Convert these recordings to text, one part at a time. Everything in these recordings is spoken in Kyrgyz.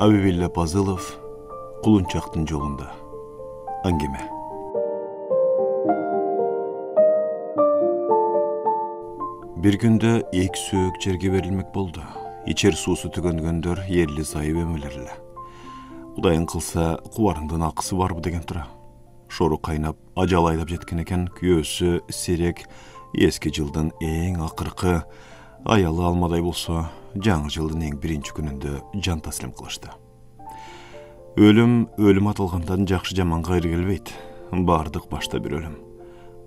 Abibilla Pazılov, Kulunçaktın yolunda. Angeme. Bir günde ilk söğük jerge verilmek boldu. İçer susu tügöngöndör yerli sayı ömülürle. Udayın kılsa kuvarından akısı var bu degen tura. Şoru kaynap, acalaydap jetken eken kүйösü, sirek, eski жылдын eң akırkı, ayalı almaday bolsa, жаңы жылдын eң birinci gününde can taslim kılıştı. Ölüm atılgandan jakşı jaman gayrı gelbeydi. Bardık başta bir ölüm.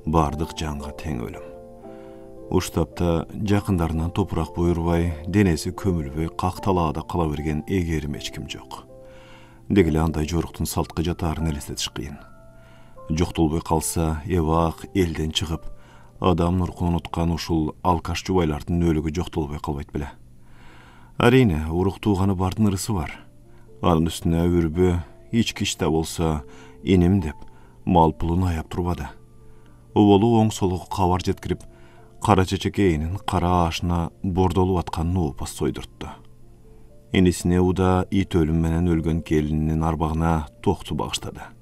Bardık janга teң ölüm. Uştapta jakınlarından toprak buyurbay, denesi kömülbey qaktalaada kala bergen egerim eçkim jok. Degile anday joruktun saltkı jatarın elestetiş kıyın. Жоқтолбой қалса, евақ елден шығып, адам нұрқын ұтқан ұшыл алкаш жубайлардың өлігі жоқтолбой қалбайт біле. Әрине, ұрық туғаны бардың ырысы бар. Анын үстіне өрбі, ичкішті болса, енем деп, мал пұлын аяп тұрбады. Олу оң солығы қавар жеткіріп, қара чечек eyinin қара ашына бордолу атқан нуыпас сойдыртты. Енесіне уда ит өлімменен өлген келінінің арбағына тоқты бағыштады.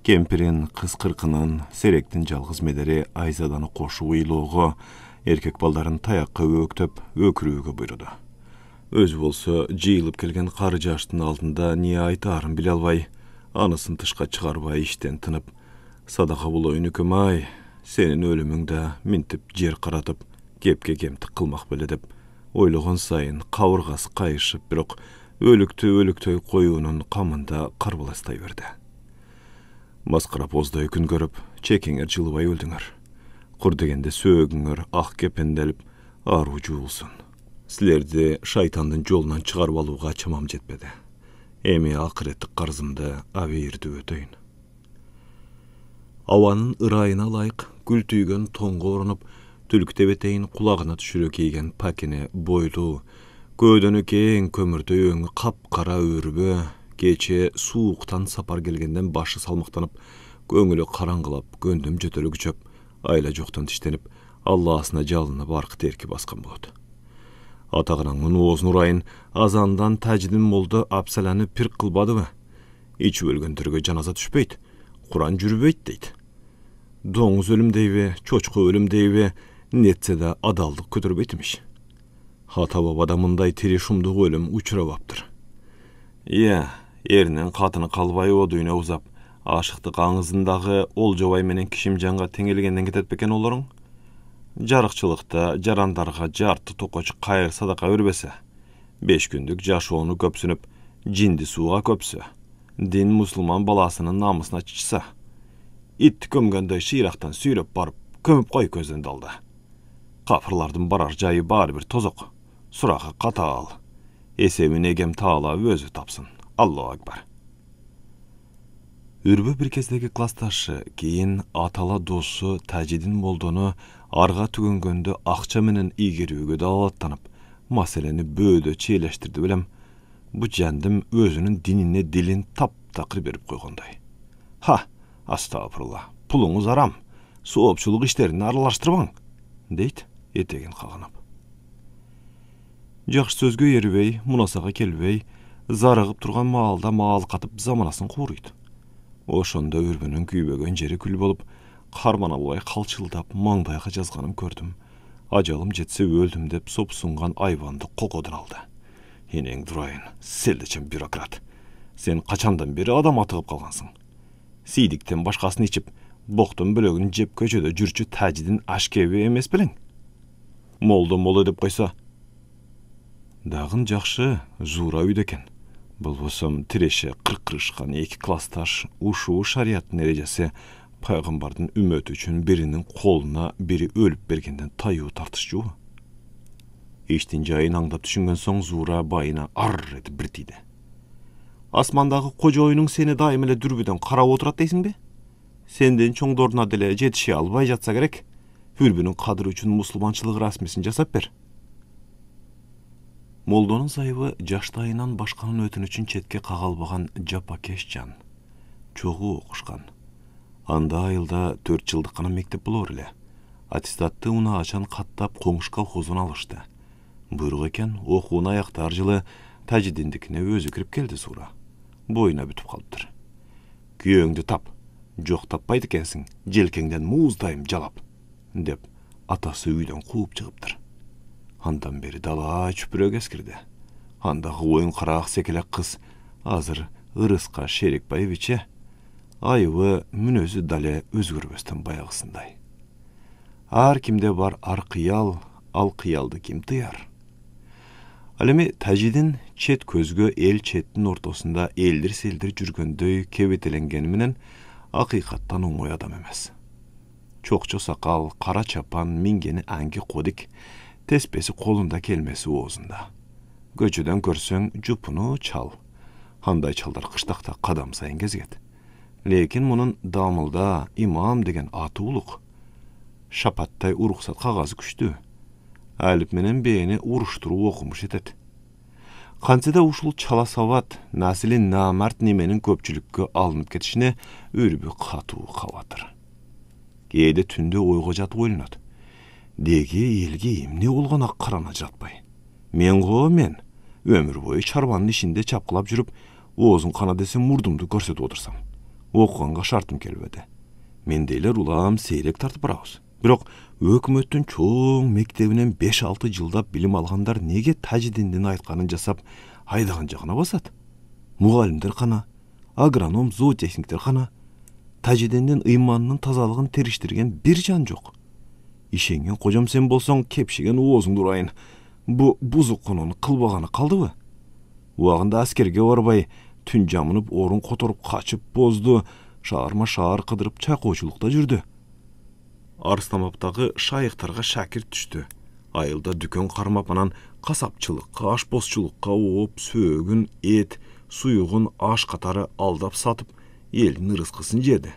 Кемпирин кыз кыркынын, серектин жалгыз медери Айзаданы кошу уйлоого, эркек балдарын таякка өктөп, өкүрүүгө буйруду. Өзү болсо жыйылып келген кары жаштын алдында не айтаарын биле албай, анысын тышка чыгарбай иштен тынып, садака булоюн үкөм-ай, сенин өлүмүңдө минтип жер каратып, кепке кемтик кылмак беле деп, ойлогон сайын кабыргасы кайышып, бирок өлүктөй коюунун камында карбаластай берди. Масқара поздай күн көріп, чекеңер жылыбай өлдіңір. Құр дегенде сөөгіңір ақ кепенделіп, ару жуылсын. Сілерді шайтандың жолынан шығарып алуға чамам жетпеді. Эми ақыреттік қарзымды авейірді өтөйін. Ауанын ырайына лайық гүл түйген тоңғы орынып, түліктебетейін құлағына түшірі кейген пәкене бойлу, көдіні кең көмірді өңі қап-қара өрбі, Geçe suuqtan sapar gelgenden başı salmaqtanıp, көңілі қараңғылап, көндім жөтөлі күчөп, айла жоқтан тиштеніп, Алласына жалына барқы терки басқан болды. Атағынаңын оғыз нұрайын азандан тәжідін молды апсаланы пір қылбады ба? Ич өлгендерге жаназа түшпейді, Құран жүрбейді дейді. Доңыз өлім дейбе, чочқы өлім дейбе, нетсе де адалдық көтірбейтіміш. Ата бабада мұндай тері шумдығы өлім ұчырабаптыр. Ерінен қатыны қалбай одуйна ұзап, ашықты қаңызындағы ол жауай менен кішім жанға теңелгенден кететпекен оларың? Жарықчылықта жарандарға жарты тоқоч қайыр садақа өрбесе, 5 күндік жашуыны көпсініп, жинді суға көпсі, дин мұсылман баласының намысына чықса, итті көмгенді ширақтан сүйреп барып, көміп қой көзден далды. Қапырлардың барар жайы бар бір тозық, сұрағы қатал, есемін егем таала өзі тапсын. Аллаху акбар. Үрбі бір кездегі класташы, кейін атала досы тәжидін молдоны арға түгөнгөнді ақча менен игерүүгө далалаттанып, маселени бөөдө чейлештирди билем. Бу жандым өзүнүн динине дилин тап-такыр берип койгондой. Астагфирулла, пулуңуз арам, соопчулук иштерин аралаштырбаң, дейт этегин кагынып. Жакшы сөзгө ербей, мунасага келбей, зарығып тұрған маалда маал қатып заманасын қуырыйды. Ошонда үрбінің күйбеген жері күл болып, қарман албай қалчылдап маңдайға жазғаным көрдім. Ажалым жетсе өлдім деп сопсынған айванды қоқодын алды. Енең дұрайын, селдечен бюрократ. Сен қачандан бері адам атығып қалғансың. Сейдіктен башқасын ичіп, боқтың бөлігін жеп көчөдө жүрчү тәжидин ашкебе емес білің. Молды деп қойса. Дағын жақшы зура үйдекен. Бұл босым тиреші қырқырышқан екі класташ ушу шариаттың ережесі пайғамбардың үмөт үшін бірінің қолына бірі өліп бергенден тайу тартыш жуы. Ештен жайын аңдап түшінген соң зура байына арр етіп бір тиді. Асмандағы қожа ойының сені дайымеле дүрбіден қарап отырат дейсің бе? Сенден чоңдорына деле жетіше албай жатса керек. Үрбінің қадыры үшін мұсылманшылық расмесін жасап бер. Молдонун сайыбы жаштайынан башканын өтүн үчүн четке кагалбаган жапакеш жан. Чогуу окушкан. Анда айылда 4 жылдык гана мектеп болор эле. Аттестатты уна ачан каттап Коңуш колхозуна алышты. Буйрук экен, окууну аяктар жылы Tacidindikine özü kirip keldi suura. Boyuna bütüp kalıptır. Kүйöңdü tap, жоқ tapпайды ekенсиң, желкеңден муыздайым жалап, деп атасы үйден кууп чыгыптыр. Андан бери дала чүпүрөк эскирди. Андагы оюн караак секелек кыз азыр Ырыска Шерикбаевиче айыбы мүнөзү дале өзгөрбөстөн баягысындай. Ар кимде бар ар кыял, ал кыялды ким тыяр? Ал эми Тажидин чет көзгө эл четтин ортосунда элдир-селдир жүргөндөй кебетеленгени менен акыйкаттан оңой адам эмес. Чокчо сакал, кара чапан, мингени анги кодик, теспеси колунда келмеси оозунда. Көчөдөн көрсөң жупуну чал. Андай чалдар кыштакта кадам сайын кезгет. Лекин мунун дамылда имам деген аты улук. Шапаттай уруксат кагазы күчтүү. Алип менен бээни уруштуруу окумуш этет. Кантсе ушул чала сабат насили намарт неменин көпчүлүккө алынып кетишине өрбү катуу кабатыр. Кээде түндө ойго жатып ойлонот. Деги элге эмне болгон ак карана жатпай. Мен өмүр бою чарбанын ишинде чапкылап жүрүп, оозун кана десе мурдумду көрсөтүп отурсам. Окуганга шартым келбеди. Мен дейлер улам сейрек тартып барабыз. Бирок өкмөттүн чоң мектебинен 5-6 жылдап билим алгандар неге Тажидиндин айтканын жасап айдаган жагына басат? Мугалимдер кана, агроном, зоотехниктер кана. Тажидиндин ыйманынын тазалыгын териштирген бир жан жок. Ишенген кожом сен болсоң кепшиген оозуңду урайын. Бу бузук конуну кылбаганы калдыбы? Убагында аскерге барбай, түн жамынып орун которуп качып бозду, шаарма шаар кыдырып чайкоочулукта жүрдү. Арыстамаптагы шайыктарга шакирт түштү. Айылда дүкөн кармап анан касапчылыкка, ашпозчулукка ооп, сөөгүн, эт, суюгун аш катары алдап сатып, элдин ырыскысын жеди.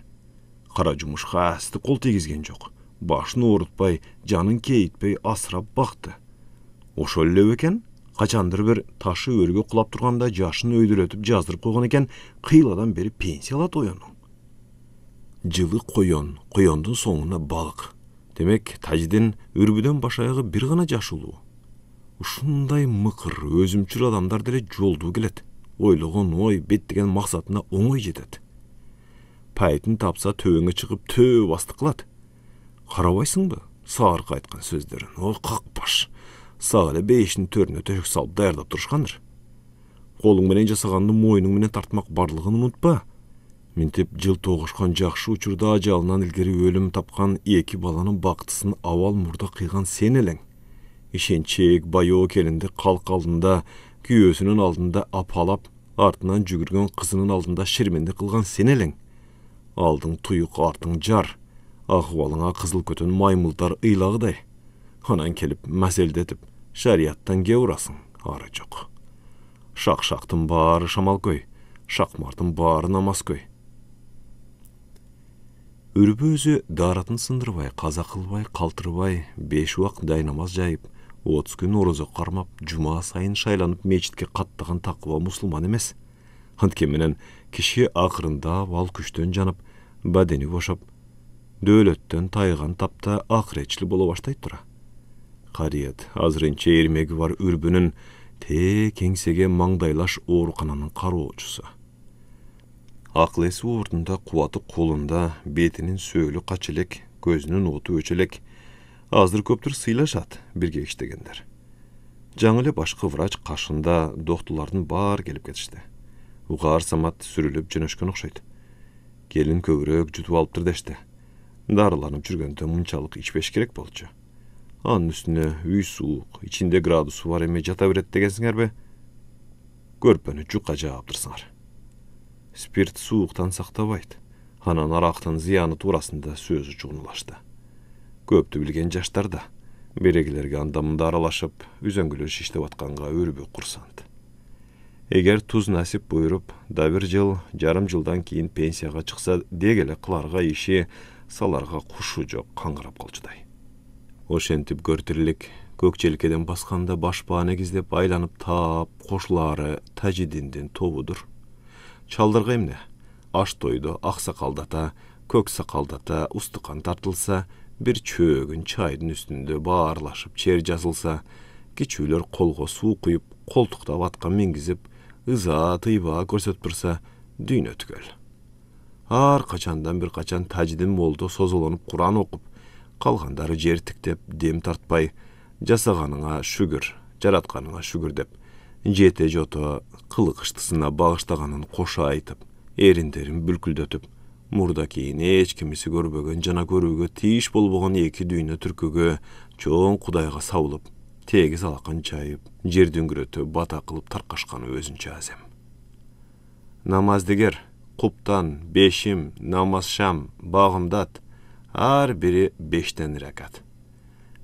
Кара жумушка асты кол тийгизген жок. Башын оорутпай, жанын кейитпей асырап бакты. Ошол эле экен, качандыр бир ташы өргө кулап турганда жашын өйдөлөтүп жаздырып койгон экен, кыйладан бери пенсия алат оюну. Жылы койон, койондун соңуна балык. Демек, Тажидин үрбүдөн баш аягы бир гана жаш улуу. Ушундай мыкыр, өзүмчүр адамдар деле жолдуу келет. Ойлогон ой, беттеген максатына оңой жетет. Пайтын тапса төбөңө чыгып төө басты кылат. Карабайсыңбы? Сааркы айткан сөздөрүн. О, какпаш. Саат эле 5-тин төрүнө төшөк салып даярдап турушкандыр. Колуң менен жасаганды мойнуң менен тартмак барлыгын унутпа. Минтип жыл тогушкан жакшы учурда ажалынан илгери өлүм тапкан 2 баланын бактысын авал мурда кыйган сен элең. Ишенчек байоо келинди калк алдында, күйөөсүнүн алдында апалап, артынан жүгүргөн кызынын алдында шерменди кылган сен элең. Алдың туюк, артың жар. Акыбалыңа кызыл көтөн маймылдар ыйлагыдай. Анан келип маселдетип, шарияттан ке урасың, ары жок. Шак-шактын баары шамал көй, шакмардын баары намаз көй. Үрбү өзү даратын сындырбай, каза кылбай, калтырбай, 5 убак дайнамаз жайып, 30 күн орозо кармап, жума сайын шайланып мечитке каттаган такыба мусулман эмес. Анткени менен киши акырында ал күчтөн жанып, бадени бошоп, дөөлөттөн тайган тапта акыретчил боло баштайт тура. Кариет, азырынча эрмеги бар үрбүнүн те кеңсеге маңдайлаш оорукананын кароочусу. Акыл эси ордунда, кубаты колунда, бетинин сөөлү качелек, көзүнүн оту өчөлек. Азыр көптүр сыйлашат бирге иштегендер. Жаңы эле башкы врач кашында доктурлардын баары келип кетишти. Угаар самат сүрүлүп жөнөшкөн окшойт. Келин көбүрөөк жутуп алыптыр дешти. Дарыланып жүргөндө мынчалык ичпеш керек болчу. Анын үстүнө үй суук, ичинде градусу бар эме жата берет дегенсиңерби? Көрпөнү жукка жааптырсыңар. Спирт сууктан сактабайт. Анан арактын зыяны туурасында сөзү чугунулашты. Көптү билген жаштарда берегилерге анда-мында аралашып, үзөңгүлөр шиштеп атканга өрбү курсант. Эгер туз насип буйруп, да бир жыл, жарым жылдан кийин пенсияга чыкса, дегеле кыларга иши, саларга кушу жок, каңгырап калчудай. Ошентип көртүрлүк көк желкеден басканда баш баа негиздеп айланып таап, кошулаары Тажидиндин тобудур. Чалдарга эмне? Аш тойдо аксакалдата, көк сакалдата устукан тартылса, бир чөөгүн чайдын үстүндө баарлашып чер жазылса, Кичүүлөр колго суу куюп, колтуктап атка мингизип, ыза тыйба көрсөтүп турса, дүйнө түгөл. Ар качандан бир качан Тажидин молдо созолонуп Куран окуп, калгандары жер тиктеп, дем тартпай, жасаганыңа шүгүр, жаратканыңа шүгүр деп, жете жото кылыгыштысына багыштаганын коша айтып, эриндерин бүлкүлдөтүп, мурда кийин эч кимиси көрбөгөн жана көрүүгө тийиш болбогон эки дүйнө түркүгө чоң Кудайга сабылып, тегиз алакан чайып, жер дүңгүрөтүп, бата кылып таркашканы өзүнчө азем. Намаздыгер, куптан, бешим, намаз шам, багымдат, ар бири 5 ракат.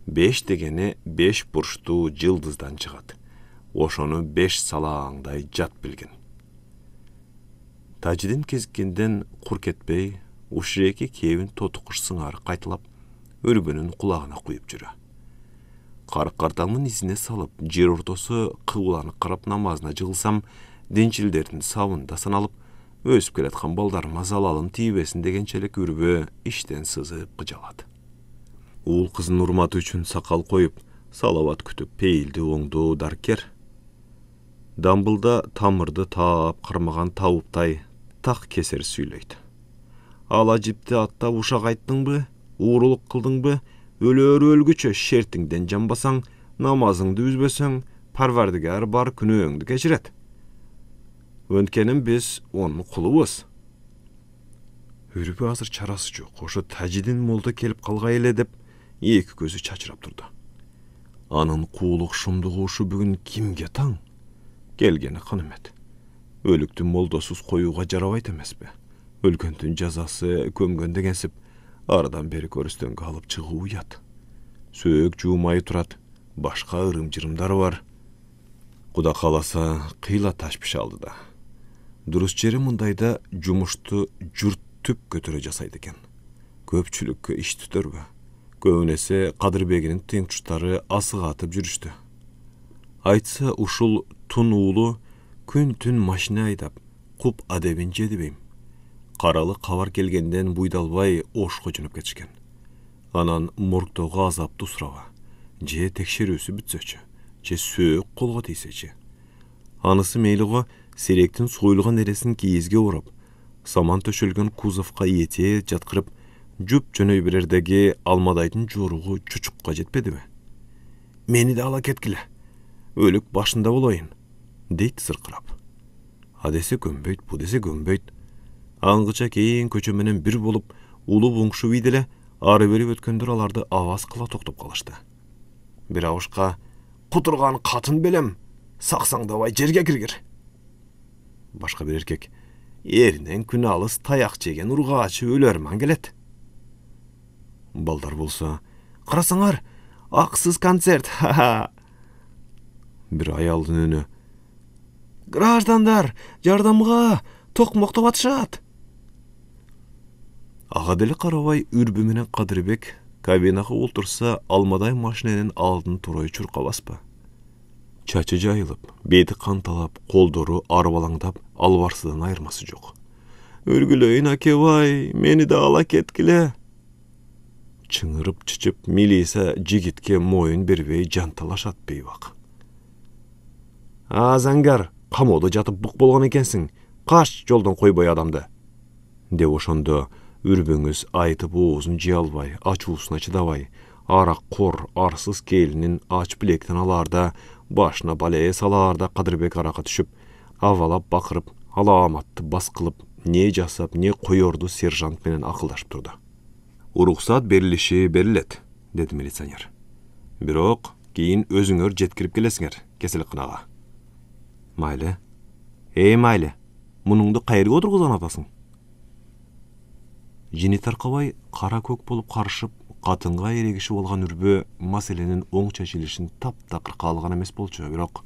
5 дегени 5 бурчтуу жылдыздан чыгат. Ошону 5 салааңдай жат билген. Тажидин кезиккенден кур кетпей, ушуреки кебин тотукуш сыңары кайтылап, өрбүнүн кулагына куюп жүрө. Карык картаңдын изине салып, жер ортосу кыбланы карап намазына жыгылсам, динчилдердин сабында саналып, өсүп келаткан балдарыма залалым тийбесин дегенчелик үрбө иштен сызып кыжалат. Уул кызын урматы үчүн сакал коюп, салават күтүп пейилди оңдоо даркер. Дамбылда тамырды таап кармаган табыптай так кесер сүйлөйт. Ала жипти аттап ушак айттыңбы, уурулук кылдыңбы, өлөр өлгүчө шертиңден жамбасаң, намазыңды үзбөсөң, Парвардыгар бар күнөөңдү кечирет. Өнткенин биз онун кулубуз. Үрбү азыр чарасы жок, ошо Тажидин молдо келип калгай эле деп, эки көзү чачырап турду. Анын куулук шумдугу ушу бүгүн кимге таң? Келгени Канымет. Өлүктү молдосуз коюуга жарабайт эмеспи? Өлгөндүн жазасы көмгөн дегенсип, арадан бери көрүстөнгө алып чыгуу уят. Сөөк жуумай турат, башка ырым-жырымдары бар. Куда каласа кыйла таш пишалды да. Дурус жери мындайда жумушту журт түп көтөрө жасайт экен. Көпчүлүккө иш түтөрбү? Көбүнесе Кадырбегинин тыйынчуштары асыга атып жүрүштү. Айтса ушул тун уулу күн-түн машина айдап, куп адебин жедибейм. Каралы кабар келгенден буйдалбай Ошко жөнөп кетишкен. Анан моргдогу азаптуу сураба, же текшерүүсү бүтсөчү, же сөөк колго тийсечи. Анысы мейлиго серектин союлган эресин кийизге ороп, саман төшөлгөн кузовка ете жаткырып, жуп жөнөй берердеги алмадайдын жоругу чучукка жетпедиби? Мени да ала кеткиле, өлүк башында болоюн, дейт сыркырап. А десе көнбөйт, бу десе көнбөйт. Аңгыча кийин көчө менен бир болуп, улуу буңшу үйделе ары бери өткөндөр аларды аваз кыла токтоп калышты. Бир абышка кутурган катын белем, саксаңдабай жерге киргир. Башка бир эркек, эринен күн алыс таяк жеген ургаачы өлөрман келет. Балдар болсо, карасаңар, аксыз концерт, ха-ха. Бир аялдын үнү, граждандар, жардамга, токмоктоп атышат. Ага деле карабай үрбү менен Кадырбек кабинага олтурса, алмадай машиненин алдын турой чуркабаспы. Чачы жайылып, бети канталап, колдору арбалаңдап, албарсыдан айырмасы жок. Өргүлөйүн акебай, мени да ала кеткиле. Чыңырып чычып, милиция жигитке моюн бербей жанталашат бейбак. Заңгар, камоодо жатып бук болгон экенсиң, каш жолдон койбой адамды. Деп ошондо үрбөңүз айтып оозун жей албай, ачуусуна чыдабай, арак кор, арсыз келинин ач билектен алаарда, башына балее салаарда Кадырбек аракка түшүп, авалап бакырып, аламатты бас кылып, не жасап, не коерду сержант менен акылдашып турду. Уруксат берилиши берилет, деди милиционер. Бирок кийин өзүңөр жеткирип келесиңер кеселканага. Майлы. Майлы. Мунуңду кайерге отургузган атасың? Жини таркабай кара көк болуп карышып, катынга эрегишип алган үрбө маселенин оң чечилишин таптакыр каалган эмес болчу, бирок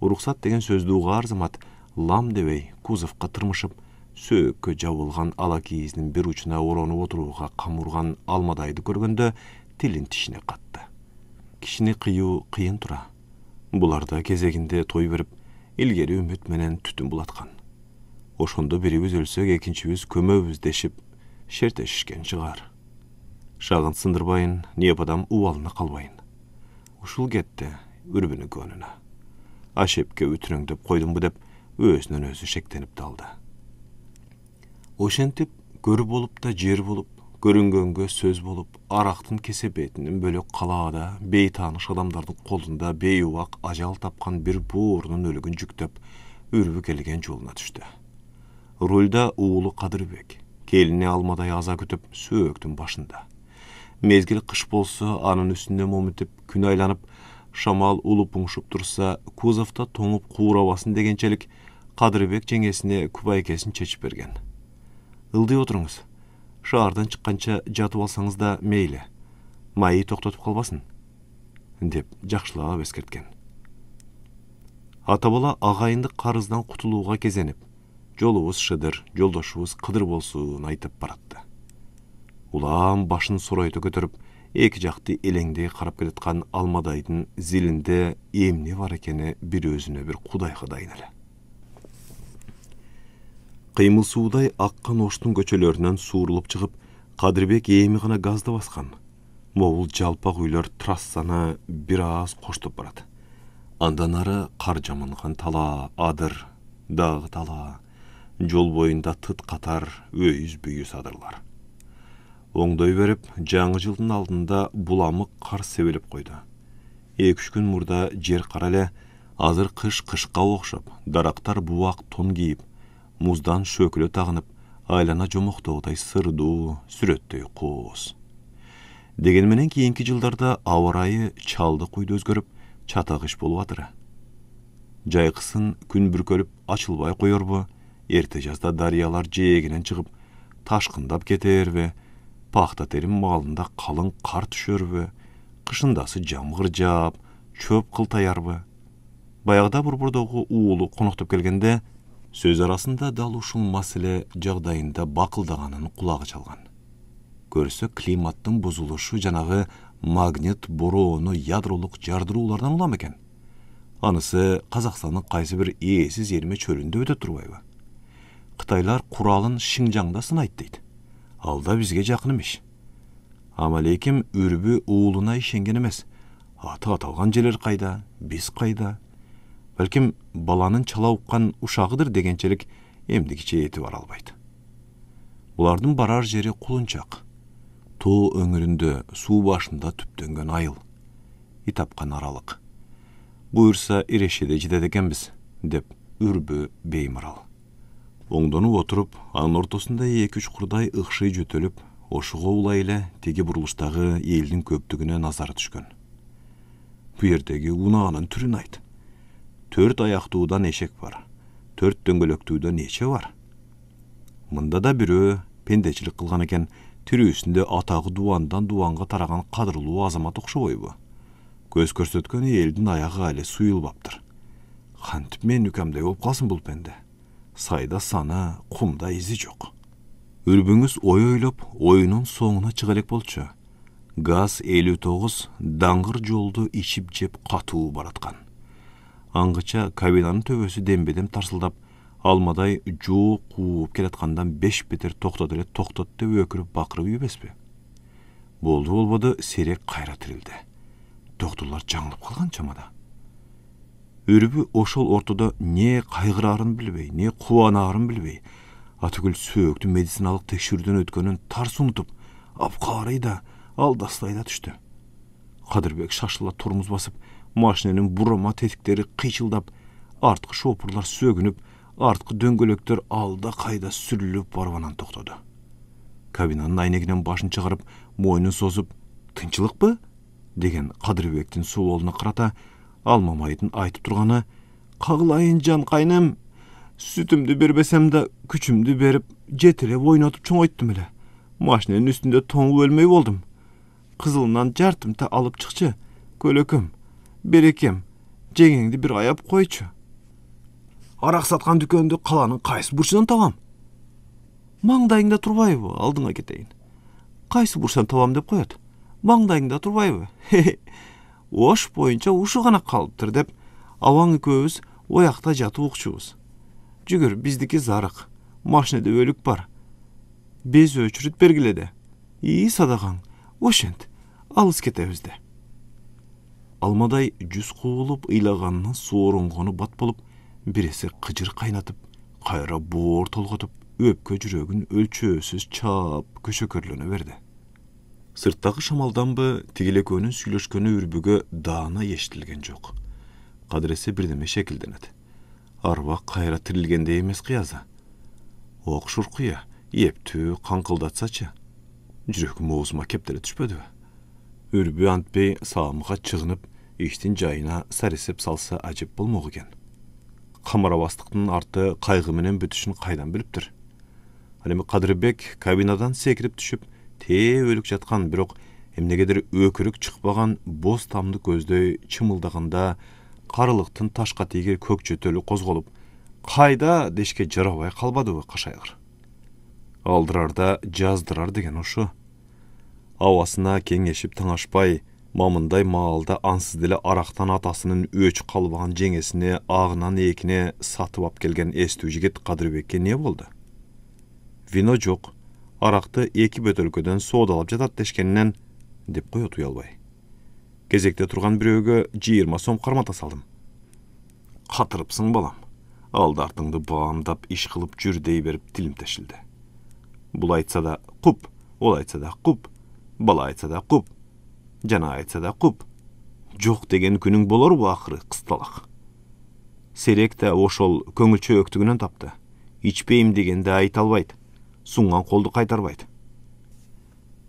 уруксат деген сөздү угаар замат лам дебей кузовка тырмышып, сөөккө жабылган ала кийиздин бир учуна оронуп отурууга камурган алмадайды көргөндө тилин тишине катты. Кишини кыюу кыйын тура. Буларда кезегинде той берип, илгери үмүт менен түтүн булаткан. Ошондо бирибиз өлсөк, экинчибиз көмөбүз дешип, шертешишкен чыгар. Шагын сындырбайын, непадам убалына калбайын. Ушул кетти, Ürbünün könüne. Aşepke ütürüngdep koydum bu dep, özünün özü şektenip daldı. Oşentip, görü bolup da jer bolup, görüngöngö söz bolup, araqtın kesebetinin bölök kalada, beytanış adamdardın kolunda beyuvak ajal tapkan bir buğrunun ölügün jüktep, Ürbü kelgen joluna düştü. Rulda uğulu Kadırbek, kelini almaday aza kütüp, sööktün başında. Mezgil kış bolsa, anın üstünde momutip, gün aylanıp, şamal ulup uңşup dursa, kuzafta toңup kuğravasın degençelik, Kadırbek jengesine kubaykesin çeçip bergen. Ildy oturuңuz. Şahardan çıkkança jatıp alsanız da meyle. Mayı toktatıp kalbasın. Dep jakşılığa beskertken. Atabala ağayındı karızdan kutuluğa kezenip, jolubuz şıdır, joldoşubuz kıdır bolsun aytıp baratты. Ulan başын soraydı götürüp, eki jaktı elengde karap keletkan almadaydın zilinde emni var ekeni bir özüne bir kuday kıdayın ele. Kıymıl suuday akkan oştun göçölöründen suurulup çıkıp, Kadırbek eğimi gana gazda baskan. Moğul jalpak üylör trassana biraz koştup barat. Andan arı kar jamangan tala, adır, dağı tala, jol boyunda tıt katar, öýüz-büýüz adırlar. Oňdoý berip, жаңы жылдın aldında bulamyk kar sebelip koydu. 2-3 gün murda jer karale, azır kış kışka okşap, daraktar buwak ton giyip, muzdan şöküle tağınıp, aylana jomoktoğuday sırdu, sürettöy koz. Degenmenen keyinki жылдарда awarayı çaldı kuydu özgörüp, çatagış bolup atyr. Jaykısın gün bürkölüp açılbay koyor bu, erte жазda daryalar jeeginen çıkıp, taşkındap keter ve paxta terim malında kalın kar düşör ve kışındası jamgır jap, çöp kıltayar bu. Bayagda burburdoğu uğulu konoktop kelgende, söz arasında dal uşul masile jagdayında bakıldaganın kulagı çalgan. Görse klimattın bozuluşu janağı magnet boroonu yadroluk jardıruulardan ulam eken. Anısı Kazakstanın qaysı bir eesiz yerime çölünde öte turbayby. Kıtaylar kuralın Şinjangda sınayt Alda bizge jakın imiş. Ama lekim Ürbü uğuluna işengen emes. Atı atalgan jeler kayda, biz kayda. Belkim balanın çala uqqan uşağıdır degençelik emdikiçe eti var albaydı. Bulardın barar jeri kulunçak. Too öňüründe, su başında tüptöngen ayıl. İtapkan aralık. Buyursa ireşede jidedekenbiz, dep Ürbü beymiral. Oňdonu oturup, anın ortasında 2-3 kurday ıkşy jötölüp, oşuğa ula ile tegi buruluştagı eldin köptügüne nazarı düşkön. Bu yerdegi unağının türün ayt. 4 ayaktuğudan eşek var. 4 döngölöktüğüden neçe var. Mında da biri pendeçilik kılgan eken, tiri üstünde atağı duvandan duvanға taragan kadırlığı azamat okşoboy bu. Göz körsötkön eldin ayağı ale suyulbaptır. Hantip men ükamday olup kalsın bul pende. Sayda sana, kumda izi jok. Ürbüңüz oy oylop, oyunun soňuna çıgalek bolçu. Gaz 59 dangır joldu içip jep katuu baratkan. Angıça kabinanın töbösü dembedem tarsıldap, almaday juu kuup keletkandan 5 beter toktat ele toktatty ökürüp bakırıp yübespi. Boldu bolbady serek kayra tirildi. Doktorlar жаңылып kalgan çamada. Ürbü oşol ortada ne kaygırarın bilbey, ne kuvanarın bilbey. Atıgül sööktü medisinalыk tekşürden ötkönün tars unutup, apqarayı da aldaslayda düştü. Kadırbek şaşıla tormuz basıp, maşinenin burama tetikleri kıyçıldap, artkı şopurlar sögünüp, artkı döngölöktör alda kayda sürülüp barbanan toktadı. Kabinanın ayneginen başını çıkarıp, moynunu sozup, "Tınçılık mı?" degen Kadırbek'tin suoluna kırata, almamaydın aytıp turgana, "Kağılayın can kaynam, sütümdü berbesem de küçümdü berip, jetire oynatıp çoğayttım ele. Maşinenin üstünde toňup ölmey boldum. Kızılından jartım ta alıp çıkçı, kölöküm, berekem, jegeňdi bir ayap koyçu. Arak satkan düköndü kalanın kaysı burçundan tabam. Maňdaýyňda turbayby, aldyňa keteýin. Kaysı burçdan tabam dep koýat. Maňdaýyňda turbayby. Oş boýunça uşu gana kalypdyr dep, awaň köýüz oýakta jatyp ukçubuz. Jügür bizdiki zarık, maşinede ölük bar. Bez öçürüt bergilede. İyi sadagaň, oşent, alys ketebizde." almaдай жүз қуылып ыйлаганнан соорунгону бат болуп, биресе кыжыр кайнатып, кайра боор толготуп, өпкө жүрөгүн өлчөөсүз чаап көшөкөрлөнө берди. Сырттагы шамалданбы тигилекөнүн сүйлөшкөнү үрбүгө даана эшитилген жок. Кадыресе бирдеме шекилденет. Арбак кайра тирилгендей эмес кыяза. Ок шуркуя, эптүү каңкылдатсачы. Жүрөгүм оозума кептеле түшпөдүбү? Үрбү антпей саамга чыгынып, иштин жайына сарисеп салса ажеп болмок экен. Камарабастыктын арты кайгы менен бүтүшүн кайдан билиптир? Ал эми Кадырбек кабинадан секирип түшүп, тээ өлүк жаткан, бирок эмнегедир өкүрүк чыкпаган боз тамды көздөй чымылдаганда карылыктын ташка тийгер көк жөтөлү козголуп, кайда дешке жарабай калбадыбы кашайгыр. Алдырарда жаздырар деген ушу. Абасына кеңешип таңашпай, мамындай маалда ансыз деле арактан атасынын өч калбаган жеңесине агынан экине сатып ап келген эстүү жигит Кадырбекке не болду? Вино жок, аракты эки бөтөлкөдөн соодалап жатат дешкенинен, деп коет уялбай. Кезекте турган бирөөгө 20 сом кармата салдым. Катырыпсың балам, алды артыңды баамдап иш кылып жүр дей берип тилим тешилди. Бул айтса да куп, ол айтса да куп, бала айтса да куп, жана айтса да куп. Жок деген күнүң болорбу акыры кысталак. Серек да ошол көңүлчөөктүгүнөн тапты. Ичпейм дегенде айта албайт, суңган колду кайтарбайт.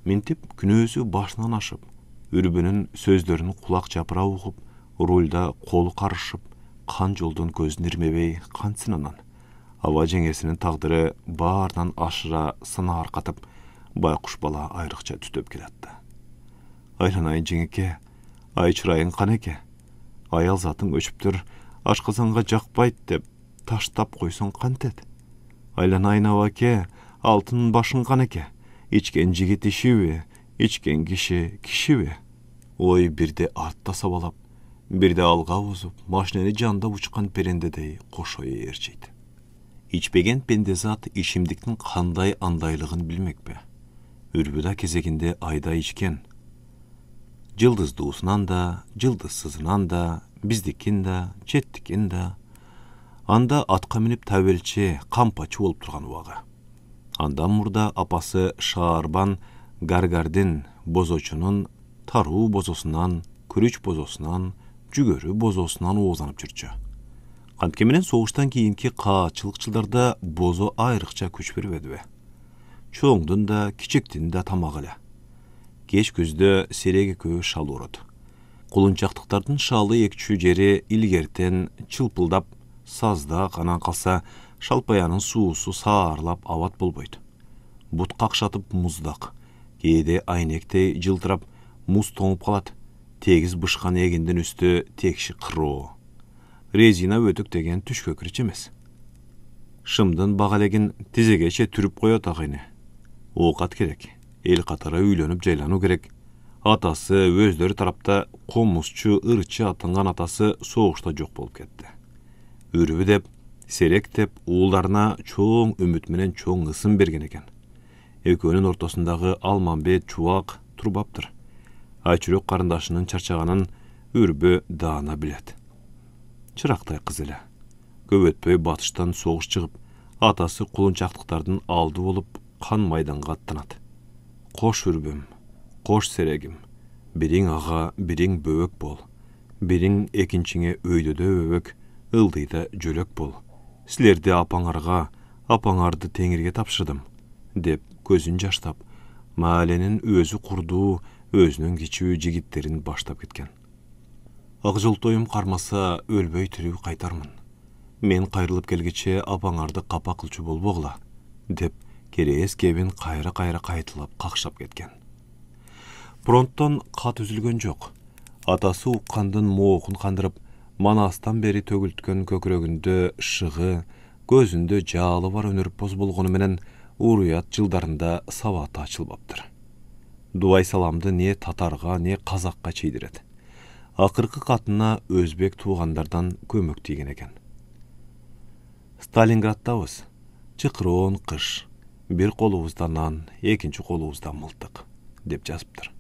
Ментип күнөөсү башынан ашып, үрбүнүн сөздөрүн кулак жапыра угуп, рульда колу карышып, кан жолдон көзүн ирмебей кантсынанан. Аба жеңесинин тагдыры баарынан ашыра сына аркатып, байкуш бала айрыкча түтөп келатты. Айланайын жеңеке, ай чырайың канеке, аял затың өчүптүр, ашказанга жакпайт деп таштап койсоң кантет. Айланайын абаке, алтын башың канеке, ичкен жигит ишиби, ичкен киши кишиби. Ой бирде артта сабалап, бирде алга узуп, машинени жандап учкан перендедей кошой ээрчейт. Ичпеген пендезат ишимдиктин кандай андайлыгын билмекпе. Үрбүда кезегинде айда ичкен. Жылдыздуусунан да, жылдызсызынан да, биздикин да, четтикин да. Анда атка минип табелче, кампачы болуп турган убагы. Андан мурда апасы Шаарбан Гаргардин бозочунун таруу бозосунан, күрүч бозосунан, жүгөрү бозосунан оозанып жүрчү. Кантке менен согуштан кийинки каачылык жылдарда бозо айрыкча күч бербедиби? Чоңдун да, кичиктин да тамагы эле. Кеч күздө сереги экөө шал урут. Кулунчактыктардын шалы экчүү жери илгертен чылпылдап, саздак, анан калса шалпаянын суусу саарлап абат болбойт. Бут какшатып муздак, кээде айнектей жылтырап муз тоңуп калат. Тегиз бышкан эгиндин үстү текши кыроо. Резина өтүк деген түшкө кирчи эмес. Шымдын багалегин тизегече түрүп коет агайны. Оокат керек, эл катары үйлөнүп жайлануу керек. Атасы өздөрү тарапта комузчу, ырчы атынган атасы согушта жок болуп кетти. Үрбү деп, серек деп уулдарына чоң үмүт менен чоң ысым берген экен. Экөөнүн ортосундагы Алмамбет чубак турбаптыр. Айчүрөк карындашынын чарчаганын үрбү даана билет. Чырактай кыз эле. Көп өтпөй батыштан согуш чыгып, атасы кулунчактыктардын алды болуп кан майданга аттанат. Кош үрбүм, кош серегим, бириң ага, бириң бөбөк бол. Бириң экинчиңе өйдөдө өбөк, ылдыйда жөлөк бол. Силерди апаңарга, апаңарды теңирге тапшырдым, деп көзүн жаштап, мааленин өзү курдуу, өзүнүн кичүү жигиттерин баштап кеткен. Ак жолтоюм кармаса өлбөй тирүү кайтармын. Мен кайрылып келгече апаңарды капа кылчу болбогула, деп керээс кебин кайра-кайра кайтылап какшап кеткен. Фронттон кат үзүлгөн жок. Атасы уккандын моокун кандырып, манастан бери төгүлткөн көкүрөгүндө шыгы, көзүндө жаалы бар өнөрпоз болгону менен уруят жылдарында сабаты ачылбаптыр. Дубай саламды не татарга, не казакка чейдирет. Акыркы катына өзбек туугандардан көмөк тийген экен. Сталинграддабыз. Чыкыроон кыш. Бир колубузда нан, экинчи колубузда мылтык, деп жазыптыр.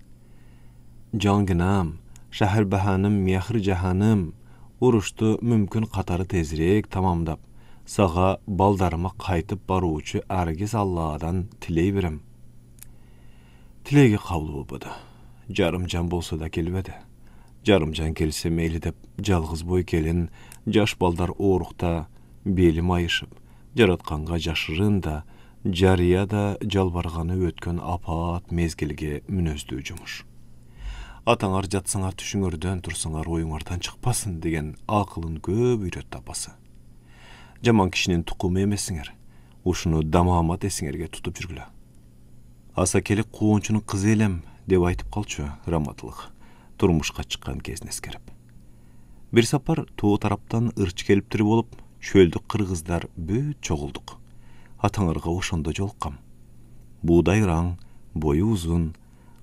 Жангинам, Şahar bahanım, mehir jahanım, uruştu mümkün qatarı tezirek tamamdap, sağa baldarıma qaytıp baruuçu Argiz Allah'dan tiley birim. Tilegi qabul bolbady. Jarımcan bolsa da kelbedi. Jarımcan kelse meyli dep, jalgız boy kelin, jaş baldar oğrukta, belim ayışıp, jaratqanға jaşırın da, jariya da jalbarğany ötkön apat mezgilge münözdü jumuş. Ataňar jatsaňar tüşüňörden tursaňar oýuňardan çykpasyn degen akılyn köp üýretdi apasy. Jaman kişinin tukumy emesiňer, uşunu damamat esiňerge tutup jürgüle. Asakelik kuğunçunun kızı elem, dep aytyp kalçu Ramatlyk, turmuşka çykkan kezini eskerip. Bir sapar tuğu taraptan ırç keliptiri bolup, çöldi kırgızlar büt çoğulduk. Ataňarga oşonda jolukam. Buğday raň, boyu uzun,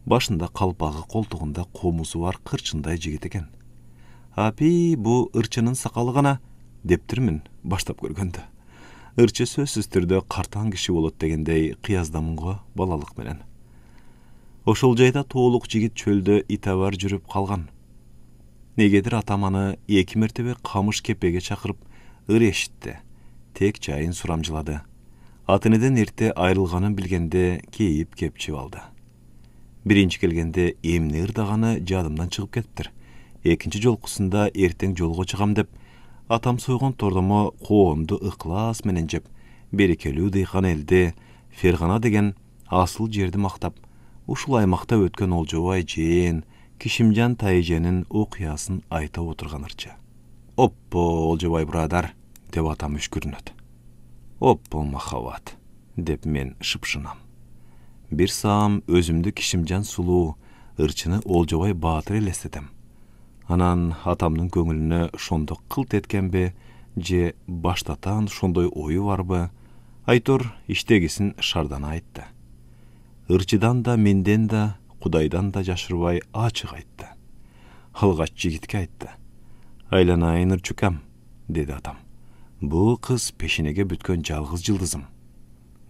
başında kalpağı koltuğunda komusu var kırçınday jigit eken. Api bu ırçının sakalı gana, deptirmin baştap görgende. Irçı sözsüz türde kartan kişi bolat degendey kıyazdamıngo balalık menen. Oşol jayda toğuluk jigit çölde itabar jürüp kalgan. Negedir atamanı 2 mertebe kamış kepege çakırıp ır eşitdi. Tek çayın suramjılady. Atyneden erte ayrılganын bilgende keyip kepçip aldı. Birinci kelgende emni ırdagany jadımdan çıkıp ketipdir. Ekinci jolkusunda erteň jolgo çygam dep, atam soygon tordomo koğundu ıklas menen jep, berekeli dıygan elde, Fergana degen asıl jerdi maktap, uşul aymakta ötken Oljobay jeň, Kişimjan Taýjenin okuyasyn ayta oturgan ırça. Oppo Oljobay biradar, dep atam üçkürnöt. Oppo mahavat, dep men şıpşınam. Bir saam özümdü Kişimjan sulu, ırçını Oljobay batyr elestedim. Anan atamның köngülüne şondo kılt etkenbe, je baştatan şondoy oyu varby, aytor iştegisin şardana aytdı. Irçıdan da menden da, Kudaydan da jaşırbay açık aytdı. Halgaç jigitke aytdı. Aylanayın ırçukam, dedi atam. Bu kız peşinege bütkön jalgız jıldızım.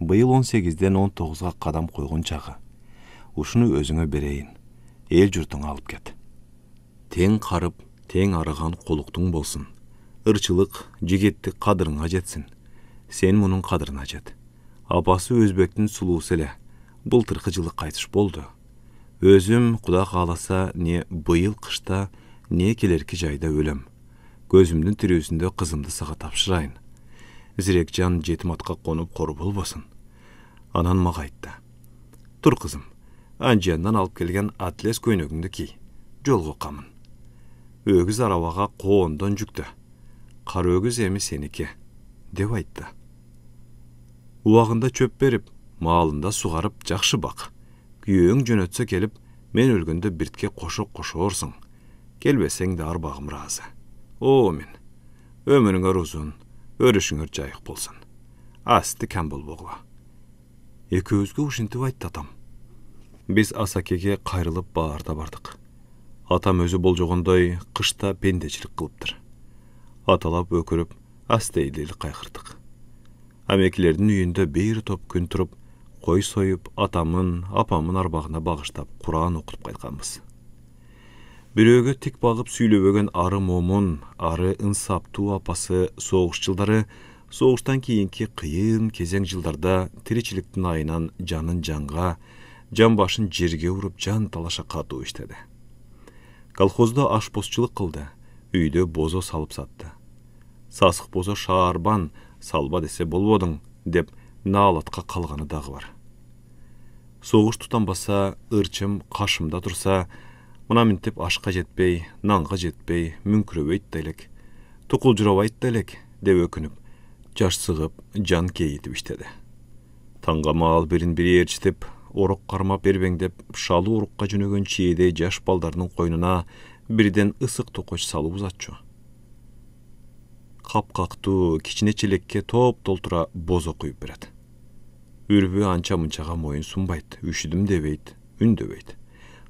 Bıyıl 18'den 19'a kadam koygun çağı. Uşunu özüňe bereyin, el jurtuňa alıp ket. Teň karıp, teň aragan koluktuň bolsun. Irçılık, jigitlik kadırına jetsin. Sen munun kadırına jet. Apası Özbektin sulusu ele. Былтырkı жылы qaytyş boldu. Özüm Kuda kalasa ne bıyıl kışta, ne kelerki jayda ölüm. Gözümdün tirüsünde kızımdı sağa tapşırayın. Zirekcan jetim atka konup koru bolbasın. Anan maga aytdı. Tur kızım, anjiyandan alıp kelgen atles köynögüňdi ki, jolgo kamın. Ögüz arabaga koğundan jükdü. Kar ögüz emi seniki, dep aytdı. Uwagynda çöp berip, malında sugarıp jakşı bak. Güýöň jönötse kelip, men ölgünde birtke koşuk koşorsun. Gelbeseň de arbagym razı. O men, ömürüňer uzun, örüşüňer jaýyk bolsun. Asty kam bolbogla. Eközgü uşintip aytdy atam. Biz Asakege kayrılıp bağırda bardık. Atam özü boljogondoy kışta pendeçilik kılıptır. Atalap ökürüp, asteýleli kaykırdık. Amekilerden üýünde bir top gün turup, koy soyup atamın, apamın arbağına bağıştap Kur'an okutup kaytkanbız. Biröge tik bağıp süýlebegen arı momun, arı ınsaptu apası soğuş jıldары, soğuştan keyinki kıyın kezeň jıldarda tiriçiliktin ayınan janın janga, jan başın jerge urup jan talaşa katuu iştedi. Kolhozda aşpozçılık kıldı, üýde bozo salıp satты. Sasık bozo şaarban, salba dese bolboduň, dep nalatqa kalgany dağı var. Soğuş tutan basa, ırçım kaşımda tursa, muna mintip aşka jetpey, nanga jetpey, münkröbeyt delek, tukuljurabayt delek, dep ökünüp, jaş sığıp, jan keyitip iştedi. Tanga mal birin biri erçitip, oruk karmap berbeňdep, şalı orukka jönögön çiýede jaş baldarynyň koýnuna birden ısık tokoç salıp uzatçu. Kapkaktu, kiçine çelekke top doltura bozo koyup beret. Ürbü ança mınçaga moyun sunbayt, üşüdüm debeyt, ün debeyt.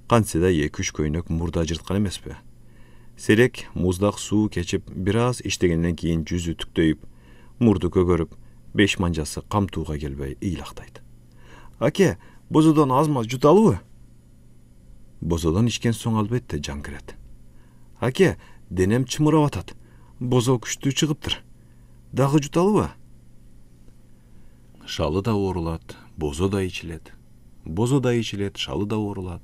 Kanseda 2-3 köynök murda jırtkan emespe. Serek muzdak su keçip biraz iştegenden keyin yüzü tüktöyüp, murdu kögörüp, 5 manjası kamtuğa gelbey iylaktaydı. Ake, bozodan azmaz jutalıbı? Bozodan içken soň albette jan kiret. Ake, denem çımırap atat. Bozo күштүү чыгыптыр. Дагы жуталыбы? Шалы да орулат, бозо да ичилет. Бозо да ичилет, шалы да орулат.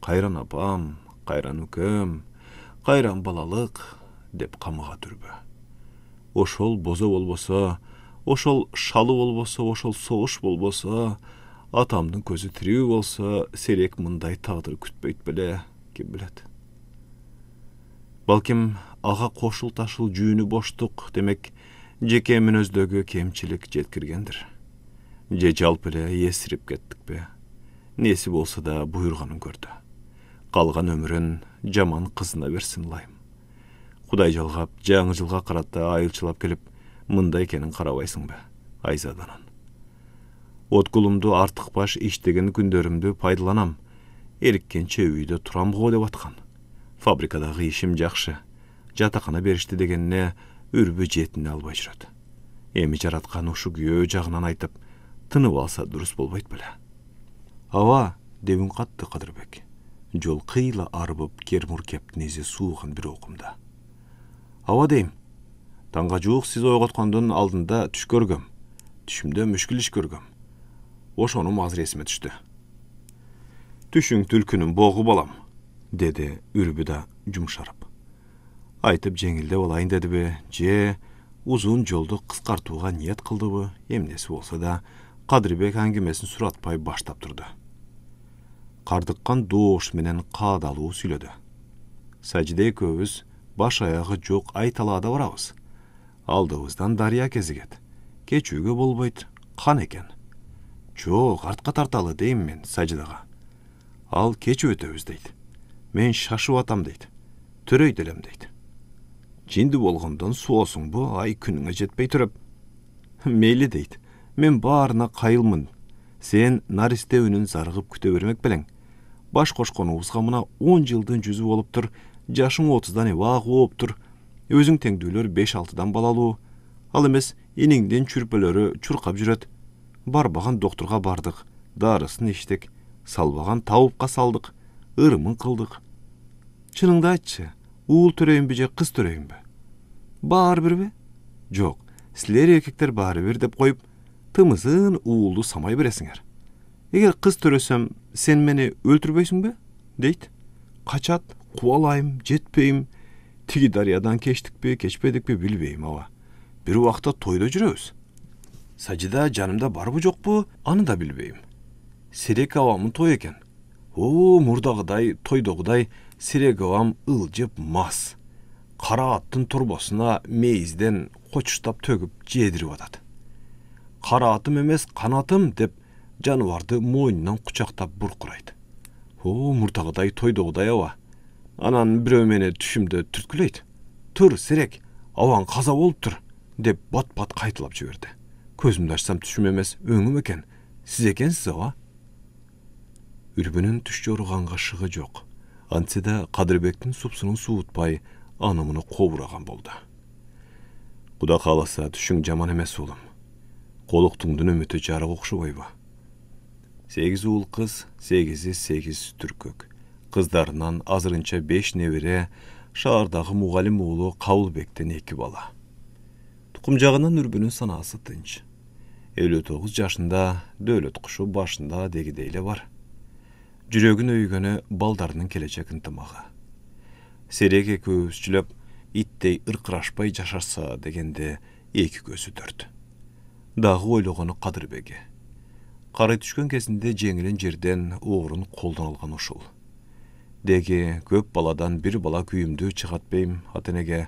Кайран апам, кайран үкөм, кайран балалык деп камыга түрбө. Ошол бозо болбосо, ошол шалы болбосо, ошол согуш болбосо, атамдын көзү тирүү болсо, серек мындай тагдыр күтпөйт беле, ким билет. Балким ага кошул ташыл жүүнү боштук демек жеке мүнөздөгү кемчилик жеткиргендир. Же жалпы эле эсирип кеттикпи? Неси болсо да буйруганын көрдү. Калган өмүрүн жаман кызына берсин лайым. Кудай жалгап, жаңы жылга карата айылчылап келип, мындай экенин карабайсыңбы, Айзаданын. Откулумду артык баш иштеген күндөрүмдү пайдаланам. Эриккенче үйдө турам го деп аткан. Фабрикадагы ишим жакшы. Жатакана беришти дегенне үрбү жетине албай жүрөт. Эми жараткан ушу күйөө жагынан айтып, тынып алса дурус болбойт беле. Аба, дебин катты Кадырбек. Жол кыйла арбып кермур кептин изи сууган бир окумда. Аба дейм, таңга жуук сиз ойготкондун алдында түш көргөм. Түшүмдө мүшкүл иш көргөм. Ошонум азыр эсиме түштү. Түшүң түлкүнүн богу балам, деди үрбү да жумшарып. Айтып жеңилдеп алайын дедиби, же узун жолду кыскартууга ниет кылдыбы, эмнеси болсо да Кадырбек аңгемесин суратпай баштап турду. Кардыккан доош менен каадалуу сүйлөдү. Сажиде экөөбүз баш аягы жок айталаада барабыз. Алдыбыздан дарыя кезигет. Кечүүгө болбойт, кан экен. Жок, артка тарталы дейм мен Сажидага. Ал кечип өтөбүз дейт. Мен шашып атам дейт. Төрөйт элем дейт. Жинди болгондон суосуңбу, ай күнүңө жетпей турып. Мейли дейт. Мен баарына кайылмын. Сен наристе үнүн зарыгып күтө бермек белең. Баш кошконубузга мына 10 жылдын жүзү болуптур. Жашың 30дан эбак болуптур. Өзүң теңдүүлөр 5-6дан балалуу. Ал эмес иниңдин чүрпөлөрү чуркап жүрөт. Барбаган доктурга бардык. Дарысын иштек. Салбаган табыпка салдык. Ырымын кылдык. Чыныңды айтчы. Уул төрөйүнбү же кыз төрөйүнбү? Баар бирби? Жок. Силер эркектер баары бир деп коюп, тымызын уулду самай бересиңер. Эгер кыз төрөсөм, сен мени өлтүрбөйсүңбү? Дейт. Качат, кубалайм, жетпейм. Тиги дарыядан кечтикпи, кечпедикпи билбейм аба. Бир убакта тойдо жүрөбүз. Сажида жанымда барбы жокпу, аны да билбейм. Серек абамын той экен. Мурдагыдай, тойдогудай серек абам ылжып мас. Кара аттын турбосуна мейизден кочуштап төгүп жедирип атат. Кара атым эмес, канатым деп жаныбарды мойнунан кучактап буркурайт. Мурдагыдай тойдогудай аба. Анан бирөө мени түшүмдө түрткүлөйт. Тур, серек, абаң каза болуптур, деп бат-бат кайтылап жиберди. Көзүмдү ачсам түшүм эмес, өңүм экен. Сиз экенсиз аба. Үрбүнүн түш жоруганга шыгы жок. Антсе да Кадырбектин супсунун суутпай, анымыны кобураган болду. Куда кааласа түшүң жаман эмес уулум. Колуктуңдун үмүтү жарык окшобойбу? 8 уул кыз, 8 түркөк. Кыздарынан азырынча 5 небере, шаардагы мугалим уулу Кабылбектен 2 бала. Тукум жагынан үрбүнүн санаасы тынч. 59 жашында дөөлөт кушу башында дегидейле бар. Жүрөгүн өйгөнү балдарынын келечек ынтымагы. Серек экөөбүзчүлөп иттей ыркырашпай жашаса дегенде 2 көзү төрт. Дагы ойлогону Кадырбеги. Кары түшкөн кезинде жеңилин жерден оорун колдон алган ушул. Деги көп баладан бир бала күйүмдүү чыгатпайм атенеге.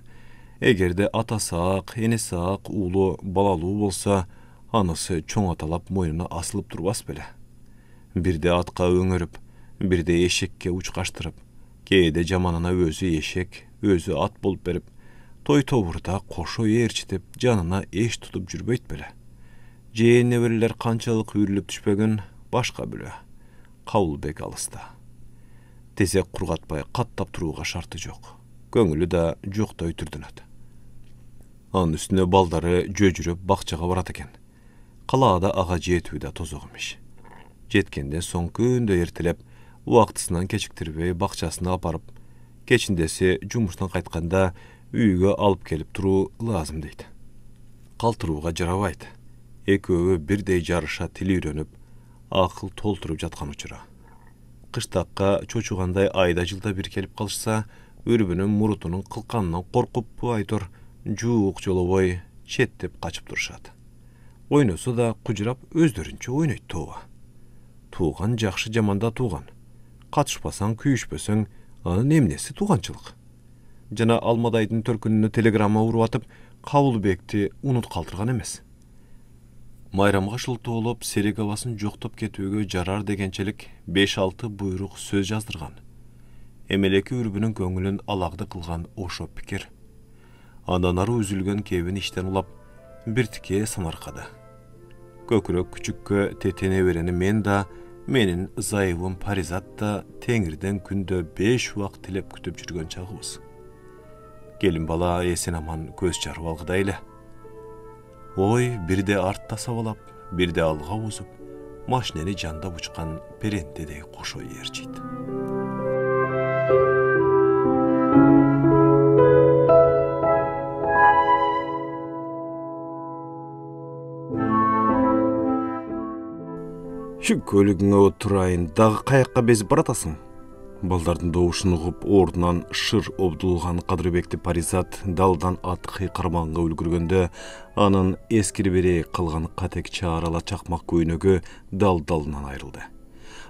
Эгерде атасы ак, энеси ак, уулу балалуу болсо, анысы чоң аталап мойнуна асылып турбас беле. Бирде атка өңөрүп, бирде эшекке учкаштырып, кээде жаманына өзү эшек, өзү ат болуп берип, той тобурда кошо ээрчитип, жанына эш тутуп жүрбөйт беле. Жээн неберелер канчалык үйрүлүп түшпөгөн башка биле. Кабылбек алыста. Тезек кургатпай каттап турууга шарты жок. Көңүлү да жоктой түрдүнөт. Анын үстүнө балдары жөжүрөп бакчага барат экен. Калаада ага жетүү да тозок эмиш. Жеткенден соң күндө эртелеп, убактысынан кечиктирбей бакчасына апарып, Кечиндеси жумуштан кайтканда үйгө алып келип туруу лазым дейт. Калтырууга жарабайт. Экөөгө бирдей жарыша тил үйрөнүп, акыл толтуруп жаткан учура. Кыштакка чочугандай айда жылда бир келип калышса, өрбүнүн мурутунун кылканынан коркуп айтор жуук жолобой четтеп качып турушат. Ойносо да кужурап өздөрүнчө ойнойт тууга. Тууган жакшы жаманда тууган. Катышпасаң, күйүшпөсөң, анын эмнеси тууганчылык? Жана Алмадайдын төркүнүнө телеграмма уруп атып, Кабылбекти унут калтырган эмес. Майрамга шылтоолоп, Серек абасын жоктоп кетүүгө жарар дегенчелик 5-6 буйрук сөз жаздырган. Эмелеки үрбүнүн көңүлүн алагды кылган ошо пикир. Андан ары үзүлгөн кебин иштен улап, биртике самаркады. Көкүрөк күчүккө тетене берени мен да, менин зайыбым Паризат да теңирден күндө 5 убак тилеп күтүп жүргөн чагыбыз. Келин бала эсен аман көз чарып алгыдай эле. Ой, бирде артта сабалап, бирде алга узуп, машинени жандап учкан перентедей кошо ээрчийт. Көлігіңе отырайын, дағы қаяққа безіп баратасың? Балдардың доушын ұғып, ордынан шыр обдулған Кадырбекті Паризат далдан ат қиқарманға үлгіргенде, анын ескір бере қылған қатек чарала чақмақ көйнөгө дал-далынан айрылды.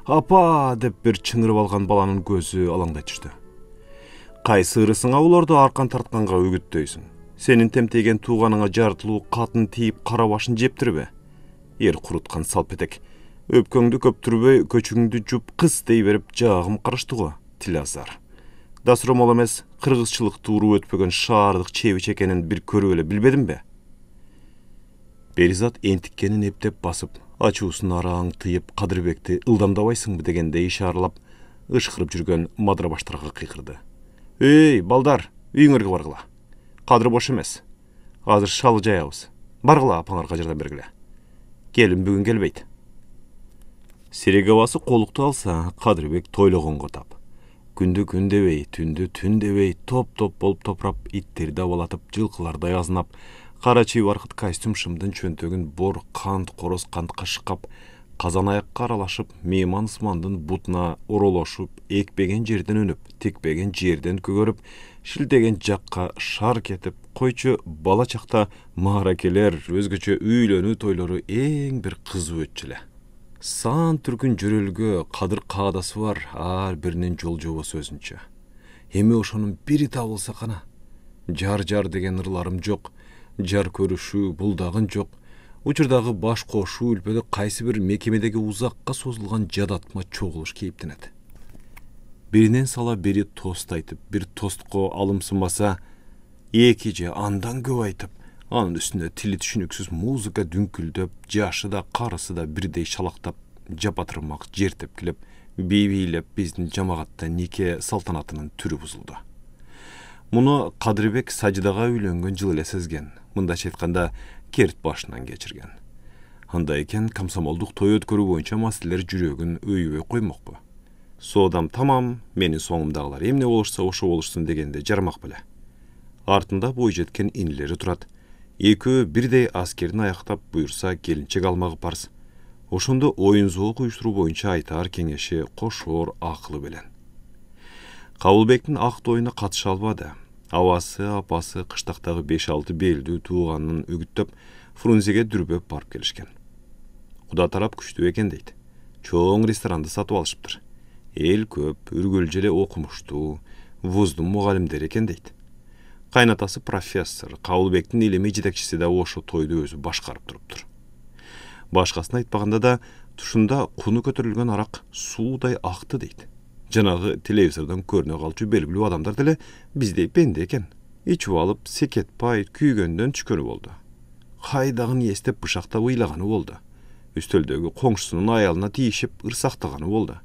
Апа! Деп бір чыңырып алған баланын көзі алаңдай түшті. Қайсы ырысың ауларды арқан тартқанға өгіттейсің? Сенің темтеген туғаныңа жартылу қатын тиіп қарабашын жептірбе? Ер құрытқан салпетек. Өпкөңді көптүрбөй, көчүңді жуп қыс дей беріп жағым қарыштығы, тіл азар. Дасыром емес, қырғызчылықты ұру өтпеген шаардық чевич екенін бір көріп эле билбедим бе? Перизат ентіккенін ептеп басып, ачуысын араң тыйып Кадырбекті ылдамдабайсың бі дегенде ишаралап, ышқырып жүрген мадрабаштарға қиқырды. Эй, балдар, үйіңерге барғыла. Кадыр бош емес. Азыр шалы жаябыз. Барғыла апаңарға жардам бергіле. Келін бүгін келбейді. Серек абасы қолықты алса, Кадырбек тойлығынға тап. Күнді күн дебей, түнді түн дебей, топ-топ болып топырап, иттерді авалатып, жылқылардай азынап, қарачи варқыт костюм шымдың чөнтөгін бор, қант, қорос, қант қашықап, қазан аяққа аралашып, мейман сымандың бұтына оролошып, екпеген жерден өніп, текпеген жерден көгөріп, шілдеген жаққа шар кетіп, қойчы бала чақта мааракелер, өзгөчө үйлөнүү тойлору ең бір қызу өтчілі. Сан түркін жүрелгі қадыр қадасы бар, ар бірінен жол жоба сөзінчі. Еме ошонун бири табылса қана. Жар деген ырларым жоқ, жар көрүшүү булдагын жоқ. Учурдагы баш кошуу үлпөдө кайсы бир мекемедеги узакка созулган жадатма чогулуш кейиптенет. Биринен сала бири тост айтып, бир тостко алымсынбаса, эки же андан көп айтып, анын үстүнө тили түшүнүксүз музыка дүңкүлдөп, жашы да карысы да бирдей шалактап, жапатырмак жертеп келип, бийлеп биздин жамагатта нике салтанатынын түрү бузулду. Муну Кадырбек саждага үйлөнгөн жылы эле сезген, мындайча айтканда керт башынан кечирген. Анда экен комсомолдук той өткөрүү боюнча маселелер жүрөгүн өйүбөй коймокпу. Соодам тамам, менин соңумдагылар эмне болушса ошо болушсун дегенде жармак беле. Артында бой жеткен инилери турат. Экөө бирдей аскерин аяктап буйрса келинчек алмагы парз. Ошондо оюн зоок уюштуруу боюнча айтар кеңеши кошоор акылы белен. Кабылбектин ак тоюна катыша албады. Абасы, апасы кыштактагы 5-6 белдүү тууганын үгүттөп, Фрунзеге дүрбөп барып келишкен. Куда тарап күчтүү экен дейт. Чоң ресторанды сатып алышыптыр. Эл көп, үргөл желе окумуштуу, вуздун мугалимдери экен дейт. Кайнатасы профессор, Кабылбектин илимий жетекчиси да ошо тойду өзү башкарып туруптур. Башкасын айтпаганда да тушунда куну көтөрүлгөн арак суудай акты дейт. Жанагы телевизордон көрүнө калчу белгилүү адамдар деле биздей пенде экен. Ичип алып, секетпай, күйгөндөн түшкөнү болду. Кайдагын эстеп бышактап ыйлаганы болду. Үстөлдөгү коңшусунун аялына тийишип ырсактаганы болду.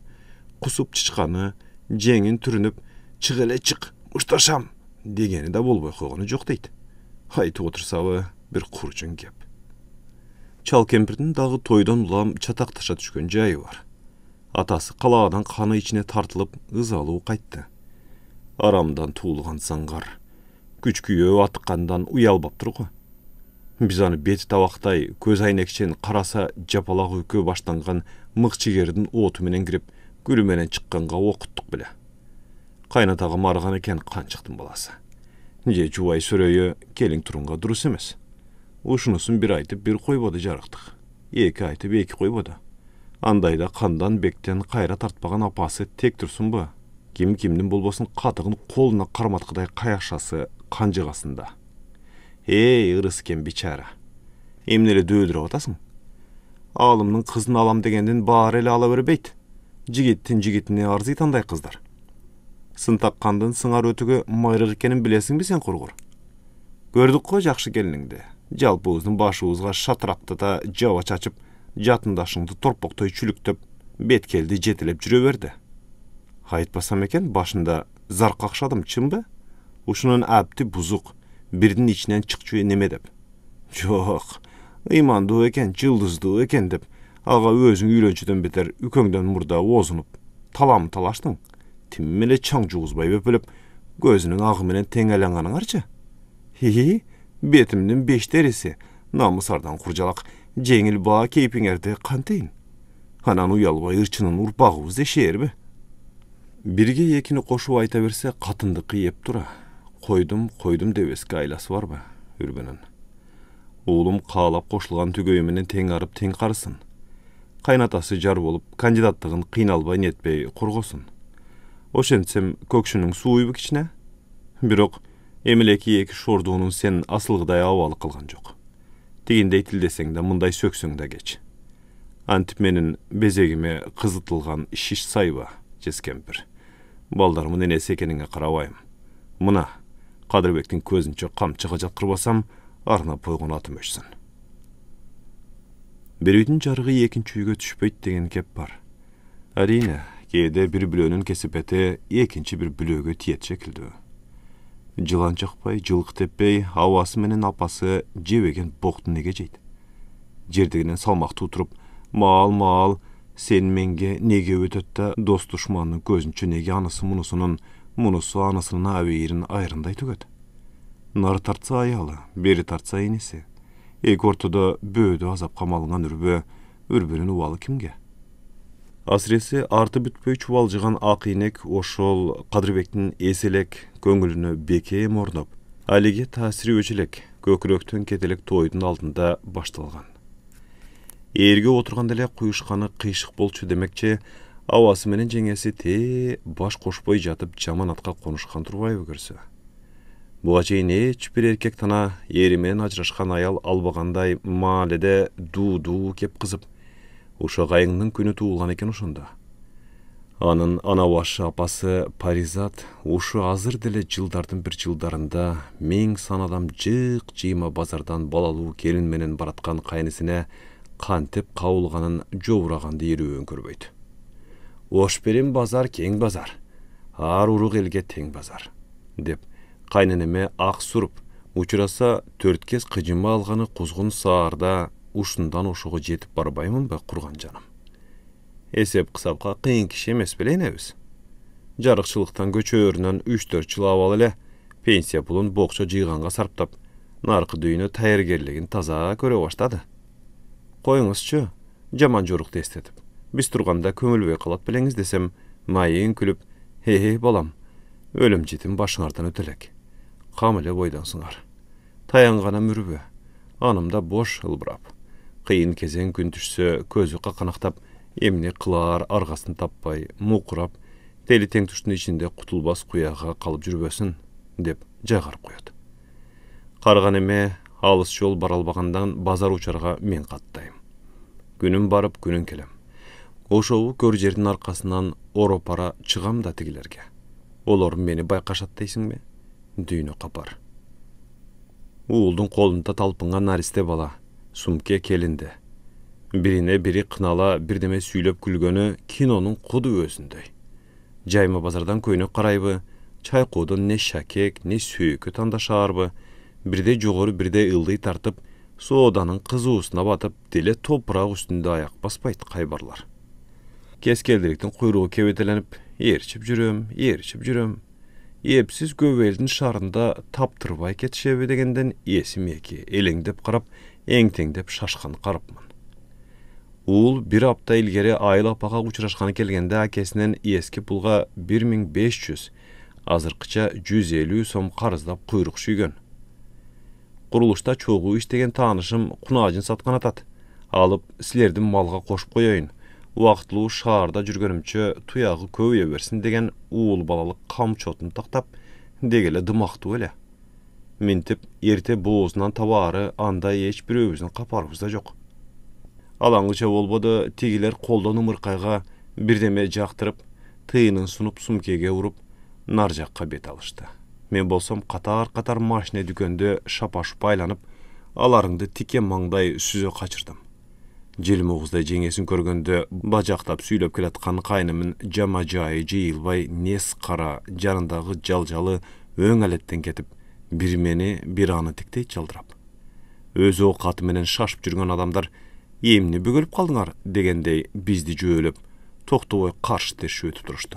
Кусуп чычканы, жеңин түрүнүп, чык эле чык, мушташам дегени да болбой койгону жок дейт. Айтып отурсабы бир курчун кеп. Чал кемпирдин дагы тойдон улам чатакташа түшкөн жайы бар. Атасы калаадан каны ичине тартылып ызалуу кайтты. Aramdan tuğulgan sangar. Küçküyö atqandan uyalbaptır go. Biz anı beti tabaqtay көз aynekçen qarasa japalaq ökö başlangan mıqçigerdin otu menen girip gülü menen çıqqanға okuttuk bile. Kaynatağı marğan eken qançıqtın balası. Je jubay söröйө kelin turunga durus emes. Uşunusun bir aytıp bir koybodu jarıqtık. Eki aytıp eki koybodu. Andayda kandan bekten kayra tartpagan apası tek tursun bu. Kim kimdin bolbosun qatıgın koluna qarmatqıday qayaşası qancıqasında. Hey ırısken biçara. Emnele döldüre otasın. Alımның kızını alam degenden bağır ele alaveribeyt. Jigitini arzıytanday kızlar. Sın taqqandın sыңar ötüge mayrıq ekenin bilesin mi sen kurgur? Gördük ko jakşı geliningde. Jalpıuzdun başıuızga şatıraqtı da java çaçıp, jatındaşыңды torpoktoy çülüktөp, bet keldi jetilep jüreberdi. Hayıtpasam eken başında zarqaqşadım çımbe? Uşunun abdi buzuk, birinin içinden çıkçuya neme dep. Yok, imandığı eken, cıldızdığı eken dep, ağa özün üylönçüden beter üköңden murda ozunup, talamı talaştın. Timmele çaң juğuzbay böpülüp, gözünün ağı menen teňelengaның arça. Hihi, betimdin 5 derisi, namusardan kurcalak, jengil bağa keypiňerde kanteyin. Hanan uyalbay ırçının urpağıbız eşeğer be. Birge yekini koşup ayta berse katındıqı yep tura. Koydum deveski aylası var ba, ürbenen. Oğlum qaalap koşulgan tügöymenen teң arıp teң qarısın. Kaynatası jar bolup, kandidattığın qıynalbay netbey qurgosun. Oşentsem kökşünün suuyup içine. Birok, emileki eki şorduğunun sen asılgıday avalı kılgan jok. Digindey tildeseň de munday söksöň da geç. Antip menin bezegime kızıtılgan şiş sayba, jeskempir. Baldarımın enesi ekeniňe qarabayım. Mına, Qadirbektin közünçe qamçıqa jatkırbasam, arna poygun atım öçsün. Bir üydün jarığı ekinci üyge düşpeyt degen kep bar. Arine, kede bir bülönün kesipete ekinci bir bülöge tiyet çekildi. Jılan çakpay, jılıq teppey, havası menen apası jebegen boktun nege jeydi. Jerdiginen salmaq tuturup, mal, sen menge nege ötötte dost düşmanının gözünçe nege anısı munusu anısının aveirin ayrınday tügöt. Narı tartsa ayalı, beri tartsa enesi. Ek ortada böğdü azap kamalıngan ürbenin uvalı kimge? Asresi artı bütpöy çuvalcıgan aqinek oşol Qadirbektin eselek köngülünü bekeyem ornop, alege tasiri öçelek, köküröktön ketelek toydun altında baştalgan. Erge oturgandale kuyuşkanı kıyışık bolçu demekçe, avası menen jengesi te baş koşpay jatıp jaman atqa konuşkan turbay ögörsü. Buğa çeyin hiç bir erkek tana yerimen ajraşkan ayal albaganday malede du kep kızıp, uşa gayыңның күnü tuğulgan eken uşunda. Anın anabaşı apası Parizat uşu azır dele jıldardın bir jıldarında meң sanadam jık jıyma bazardan balalı kelin menen baratkan kaynisine kantep kavulganın jowuragandy eri öňkörбөйt. Oş berim bazar keň bazar, ar uruk elge teң bazar, dep kayneneme ak surup, uçurasa 4 kez kıjıma algany kuzgun saarda uşundan oşuğa jetip barbaymın ba kurgan janım. Esep kısapka kıyın kişi emes bileýinebis. Jarykçylyktan göçöründen 3-4 jyl awaly ele pensiya pulun bokça jyğanga sarptap, narkı düýüne taýýargerligin taza köre başlady. Koyuňuzçu, jaman joruk destetip, biz turganda köňülbey kalat bileňiz desem, maýyň külüp, he balam, ölüm jitim başıňardan ötelek. Kamile boýdan syňar. Taýangana mürbe, anımda boş ılbırap. Kıyın kezen gün düşse közü qakanaqtap, emne kılar argasını tappay, muqurap, deli teң tuştun içinde kutulbas kuyağa kalıp jürbösün, dep jagarıp koyat. Qargan eme, alыс jol baralbagandan bazar uçarga men qattayım. Günüm barıp günün kelem. Oşovu kör jerdin arkasından oropara çığam da tigilerge. Olorun beni bayqaşat deysin mi? Düýnü kapar. Uğuldun kolunda talpıngan nariste bala, sumke kelinde. Birine biri kınala birdeme süylöp külgönü kinonun kudu özündöy. Jayma bazardan köýnök qaraýby, çay kodun ne şakek, ne süýkü tandaşarby, birde jogary birde ıldy tartıp, sodanın kızıusuna batıp, dile toprak üstünde ayak baspaýt qaybarlar. Keskeldiriktin kuyruğu kebetelenip, yerçip jürüm. Epsiz göveldin şarında taptırбай ketişebi degenden esim eki, elеңdep qarap, eňteňdep şaşkan qarapman. Uul bir hapta ilgeri Ayıl apaga uçraşkany kelgende akesinden eski pulga 1500, azırkıça 150 som qarızdap kuyruk şüygen. Quruluşta çoğu iştegen tanışım kunajyn satkan atat. Alıp silerdim malga koşup koyayın. Wagtly şaharda jürgenimçe tuyağı köwüye bersin degen uul balalyk kamçotun taktap degele dymakdy ele. Mintip erte boğazından tabary anda hiç bir öwüzün qaparybızda jok. Alaňyça bolbady tigiler koldan ymyrkayga birdeme jaktyryp, tyýynyň sunup sumkege urup narjakka bet alışdy. Men bolsam qatar maşine dükende şapaşıp aylanyp, alaryndy tike maňday süze kaçırdım. Jelmoğuzda jeňesin körgende bajaktap süýlep kelatkan kaynymyn jama jaýy jyýylbay nes qara janyndagy jaljaly öňeletden ketip, bir meni bir any tikde çaldırap. Öz okaty menen şaşyp jürgen adamlar "Emni bögülüp kaldyňar" degendey bizdi jöölüp, toktoboy karşı terşötüp duruşdy.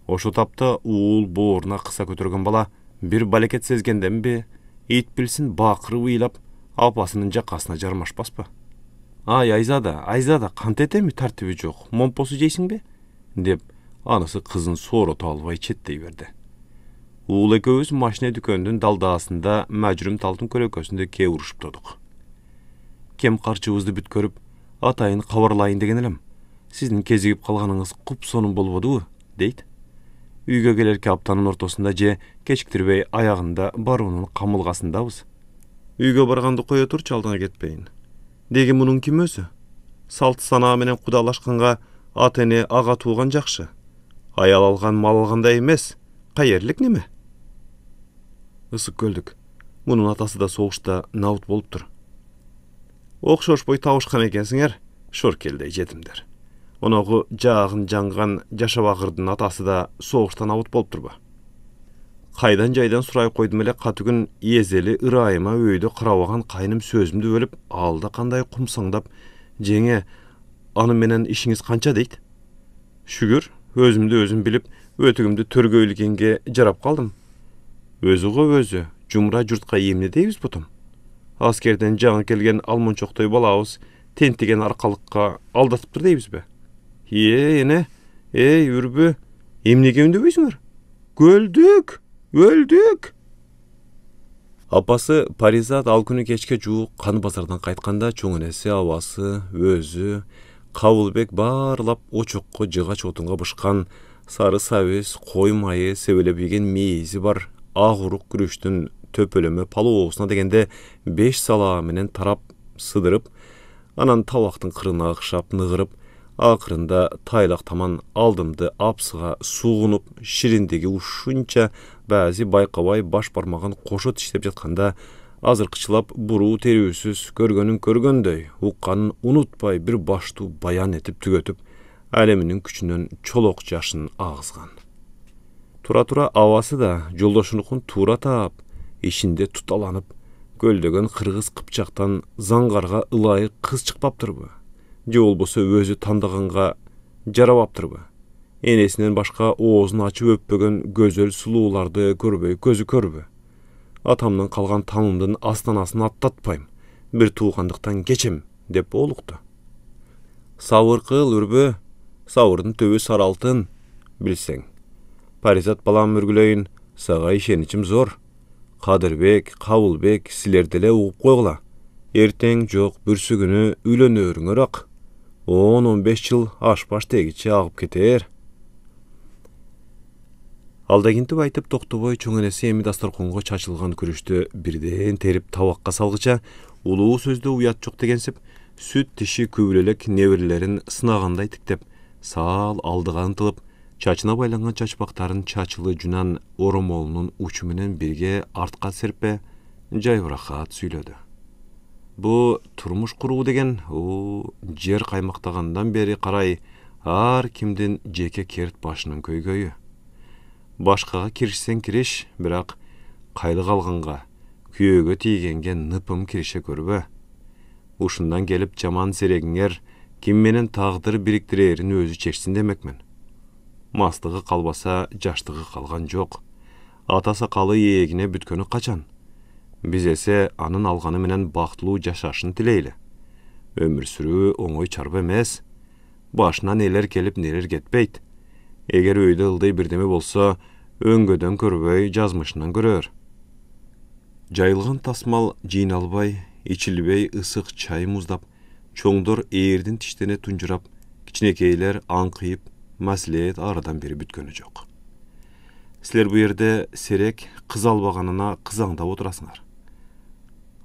Oşo tapda uul boğuruna kısa kötürgen bala bir baleket sezgendembi, it bilsin bakırı uylap, apasının jakasına jarmaşpaspa. "Ay Ayzada, kant etemi tartibi jok, momposu jeysin be?" dep, anысы kızın soru talbay çetdey berdi. Uul eköwüz maşine düköndün daldasında mäjrüm taltın körekösünde kewuruşup durduk. Kem karçыбызды büt körüp, atayın kavarlayın degen elem. Sizin kezigip kalganыңыз kup sonun bolbodu, deyt. Üýge gelerki aptanın ortasında je keçiktirbey ayağında baruunun kamılgasındabız. Üýge bargandy koýa tur, çaldyňa ketpeýin. Degi munun kim özü? Salt sana menen kudalaşkanga atene aga tuğan jakşı. Ayal algan mal alganda emes, qayerlik neme? Isyk göldük. Munun atası da soğuşta naut bolupdur. Okşoşboy tawuşkan ekensiňer, şor keldey jetimder. Onogu jağın jangan jaşabagyrdyň atası da soğuştan avut bolupdurba. Qaydan jaydan suraýyp koydum ele katugün yezeli ıraýyma öýde qırawagan kaynım sözümdi bölüp alda kanday kumsaňdap jeňe "Any menen işiňiz kança?" deyt. Şükür, özümdi özüm bilip ötügümdi törgöýligenge jarap kaldym. Özü, jumra jurtga ýemli deýiz butum. Askerden jaňy kelgen almonçoktoy balabız tentigen arkalykka aldatypdyr deýiz be. Ene, ýürbü, emnege ündebeysiňer? Öldük. Apası Parizat al günü keçke juuk kan bazardan qaytkanda çoňunesi awasy, özü, Kabulbek barlap oçokko jygaç otunga bışkan sarı savis, koy mayı sebelebigen meyzi bar ağuruk gürüştün töpölömö paloosuna degende 5 sala menen tarap sıdırıp, anan tawaktyň kırına akşap nıgırıp, akırında taylak taman aldımdı apsıga suğunup, şirindegi uşunça bäzi bayqabay baş barmagyn koşut işlep jatkanda, azırkıçılap buru terüsüz görgönün körgöndöy, uqqanın unutpay bir baştu bayan etip tügötüp, aleminin küçünün çolok jaşın ağızgan. Tura avası da joldoşunukun tura taap, işinde tutalanıp, göldögön kırgız kıpçaktan zangarga ılayı kız çıkpaptır bu. Je olbosa özü tandaganga jarabaptır bu. Enesinden başka oğuzunu açıp öpbögön gözöl suluulardy görböy, gözü körbü. Atamdan kalgan tamımdın astanasını attatpayım. Bir tuğandyktan geçem, dep oluktu. Savur kıl ürbü, savurdun töbü saraltın, bilseň. Parizat balam mürgüleyin, sağa işen içim zor. Kadirbek, Kabulbek silerdele uğup koygula. Erteň jok bürsü günü ülenörüňer ak. 10-15 ýyl aşbaş tegiçe ağıp keter. Aldagintip aytyp Toktoboy çoňenesi emi dastarkongo çaçylgan kürüştü birden terip tawakka salgıça uluu sözde uyat jok degensip süt dişi kübülelek nevirlerin sınaganday tiktep sal aldıgan tılıp çaçına baylangan çaçbaktarın çaçılı junan oromolunun uçu menen birge artka serpe jaýbırakat süýledi. Bu turmuş kuruu degen jer kaymaktagandan beri karay har kimden jeke kert başının köýgöýü. Başkaga kirişsen kiriş, birak kaylı kalganga, küyöge tiygenge ныпым kirişe körbe. Uşundan gelip jaman seregiňer kim menen tagdyr biriktirerini özü çeksin demekmen. Mastığı kalbasa jaştığı kalgan jok. Ата сакалы егіне бүткөнү качан? Биз эсе анын алганы менен бактылуу жашашын тилейли. Өмүр сүрүү оңой чарба эмес. Башына нелер келип нелер кетпейт. Эгер өйдө ылдый бирдеме болсо, өңгөдөн көрбөй жазмышынан көрөр. Жайылган тасмал жыйналбай, ичилбей ысык чай муздап, чоңдор ээрдин тиштене тунжурап, кичинекейлер аңкыйып, маслеет арадан бери бүткөнү жок. Силер бу жерде серек кыз албаганына кызаңдап отурасыңар.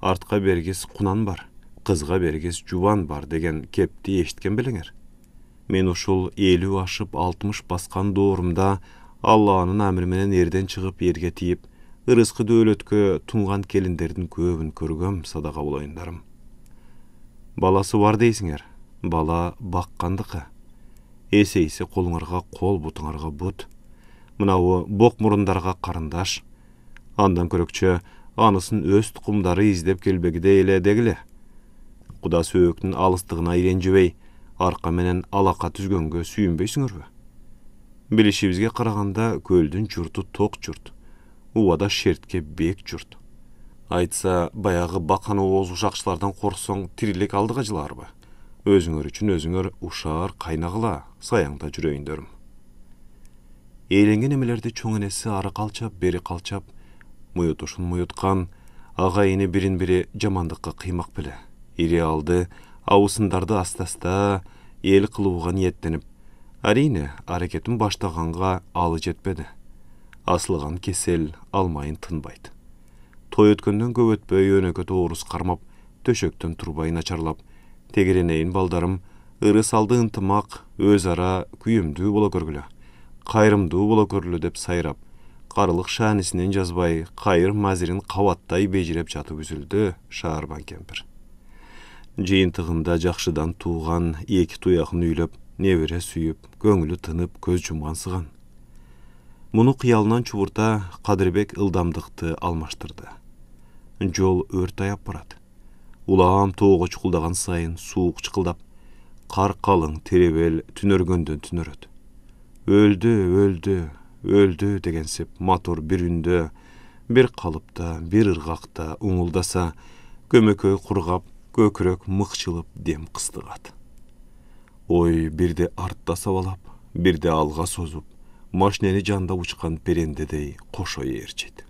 Артка бергис кунан бар, кызга бергис жубан бар деген кепти эшиткен белеңер. Мен ушул 50 ашып 60 баскан доорумда Алланын амри менен эрден чыгып эрге тийип, ырыскы дөөлөткө тунган келиндердин көбүн көргөм, садака болоюндарым. Баласы бар дейсиңер, бала баккандыкы. Эсейси колуңарга кол, бутуңарга бут. Мынау бок мурундарга карындаш. Андан көрөкчө анысын өз тукумдары издеп келбегиде эле дегиле. Куда сөөктүн алыстыгына иренжибей, арка менен алака түзгөнгө сүйүнбөйсүңөрбү? Билишибизге караганда көлдүн журту ток журт, убада шертке бек журт. Айтса, баягы бакан ооз ушакчылардан корксоң тирилик алдыга жыларбы? Өзүңөр үчүн өзүңөр ушаар кайнагыла, саяңда жүрөйүндөрүм. Эйленген эмелерди чоң энеси ары калчап, бери калчап, муютушун муюткан, агайыны бирин-бири жамандыкка кыймак беле. Ири алды, абысындарды аста-аста эл кылууга ниеттенип, арине аракетин баштаганга алы жетпеди. Асылган кесел алмайын тынбайт. Той өткөндөн көп өтпөй өнөкөт оорус кармап, төшөктөн турбай начарлап, тегеренейин балдарым ырыс алды ынтымак, өз ара күйүмдүү боло көргүлө, кайрымдуу боло көргүлө деп сайрап, карылык шаанисинен жазбай, кайыр мазирин кабаттай бежиреп жатып үзүлдү Шаарбан кемпир. Жыйынтыгында жакшыдан тууган эки туягын үйлөп, небере сүйүп, көңүлү тынып, көз жумгансыган. Муну кыялынан чубурта Кадырбек ылдамдыкты алмаштырды. Жол өрт аяп барат. Улаам тоого чукулдаган сайын суук чыкылдап, кар калың теребел түнөргөндөн түнөрөт. Өлдү дегенсип мотор бир үндө, бир калыпта, бир ыргакта уңулдаса, көмөкөй кургап, көкүрөк мыкчылып дем кыстыгат. Ой, бирде артта сабалап, бирде алга созуп, машинени жандап учкан перендедей кошо ээрчит.